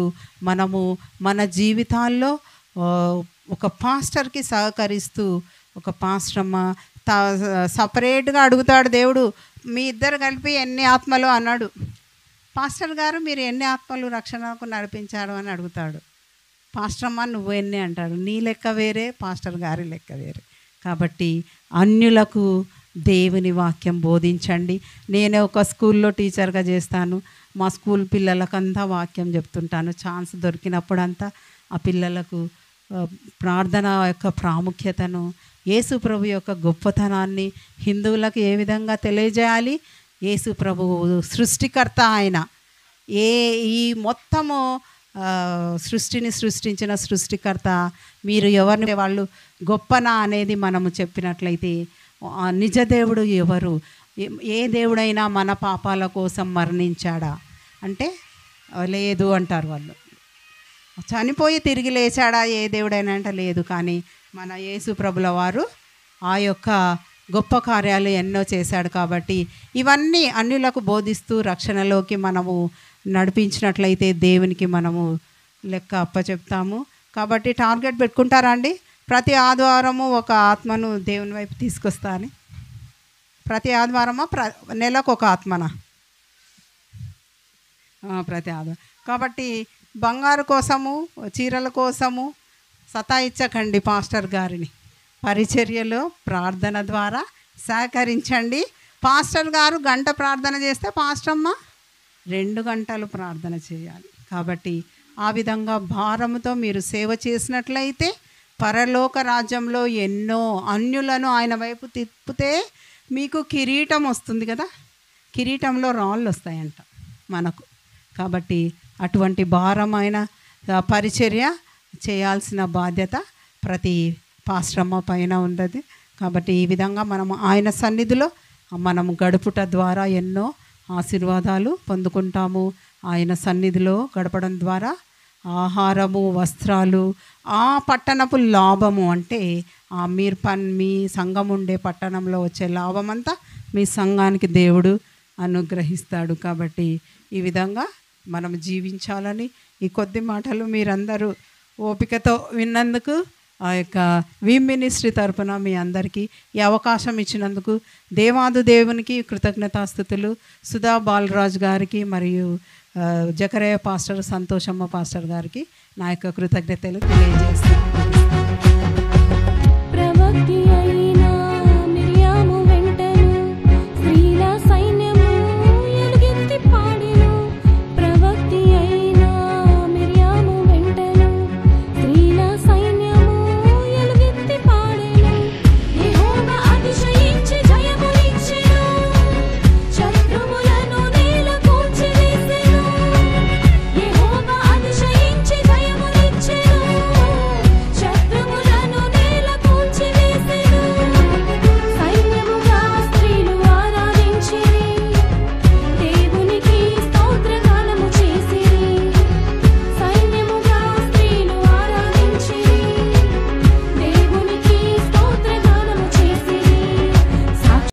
మనము మన జీవితాల్లో ఒక పాస్టర్కి సహకరిస్తూ, ఒక పాస్టర్మ సపరేట్గా అడుగుతాడు దేవుడు, మీ ఇద్దరు కలిపి ఎన్ని ఆత్మలు అన్నాడు. పాస్టర్ గారు మీరు ఎన్ని ఆత్మలు రక్షణకు నడిపించాడు అని అడుగుతాడు. పాస్టర్మ్మ నువ్వు ఎన్ని అంటాడు. నీ లెక్క వేరే, పాస్టర్ గారి లెక్క వేరే. కాబట్టి అన్యులకు దేవుని వాక్యం బోధించండి. నేనే ఒక స్కూల్లో టీచర్గా చేస్తాను. మా స్కూల్ పిల్లలకంతా వాక్యం చెప్తుంటాను. ఛాన్స్ దొరికినప్పుడంతా ఆ పిల్లలకు ప్రార్థన యొక్క ప్రాముఖ్యతను, యేసు ప్రభు యొక్క గొప్పతనాన్ని హిందువులకు ఏ విధంగా తెలియజేయాలి. యేసు ప్రభు సృష్టికర్త. ఆయన ఈ మొత్తము సృష్టిని సృష్టించిన సృష్టికర్త. మీరు ఎవరిని వాళ్ళు గొప్పనా అనేది మనము చెప్పినట్లయితే నిజ దేవుడు ఎవరు? ఏ దేవుడైనా మన పాపాల కోసం మరణించాడా అంటే లేదు అంటారు వాళ్ళు. చనిపోయి తిరిగి లేచాడా ఏ దేవుడైనా అంటే లేదు. కానీ మన యేసు ప్రభుల వారు ఆ యొక్క గొప్ప కార్యాలు ఎన్నో చేశాడు. కాబట్టి ఇవన్నీ అన్యులకు బోధిస్తూ రక్షణలోకి మనము నడిపించినట్లయితే దేవునికి మనము లెక్క అప్పచెప్తాము. కాబట్టి టార్గెట్ పెట్టుకుంటారా అండి? ప్రతి ఆదివారము ఒక ఆత్మను దేవుని వైపు తీసుకొస్తాను. ప్రతి ఆదివారమా నెలకు ఒక ఆత్మనా? ప్రతి ఆదివారం. కాబట్టి బంగారు కోసము, చీరల కోసము సతాయించకండి పాస్టర్ గారిని. పరిచర్యలో ప్రార్థన ద్వారా సహకరించండి. పాస్టర్ గారు గంట ప్రార్థన చేస్తే పాస్టమ్మ 2 గంటలు ప్రార్థన చేయాలి. కాబట్టి ఆ విధంగా భారముతో మీరు సేవ చేసినట్లయితే పరలోక రాజ్యంలో ఎన్నో అన్యులను ఆయన వైపు తిప్పితే మీకు కిరీటం వస్తుంది కదా. కిరీటంలో రాళ్ళు వస్తాయంట మనకు. కాబట్టి అటువంటి భారమైన పరిచర్య చేయాల్సిన బాధ్యత ప్రతి పాస్టమ్మ పైన ఉన్నది. కాబట్టి ఈ విధంగా మనము ఆయన సన్నిధిలో మనము గడుపుట ద్వారా ఎన్నో ఆశీర్వాదాలు పొందుకుంటాము. ఆయన సన్నిధిలో గడపడం ద్వారా ఆహారము, వస్త్రాలు, ఆ పట్టణపు లాభము అంటే మీ సంఘం ఉండే పట్టణంలో వచ్చే లాభం అంతా మీ సంఘానికి దేవుడు అనుగ్రహిస్తాడు. కాబట్టి ఈ విధంగా మనం జీవించాలని ఈ కొద్ది మాటలు మీరందరూ ఓపికతో విన్నందుకు ఆ యొక్క వి మినిస్ట్రీ తరపున మీ అందరికీ ఈ అవకాశం ఇచ్చినందుకు దేవునికి కృతజ్ఞతాస్థుతులు. సుధా బాలరాజు గారికి మరియు జకరయ్య పాస్టర్, సంతోషమ్మ పాస్టర్ గారికి నా యొక్క కృతజ్ఞతలు తెలియజేస్తాను.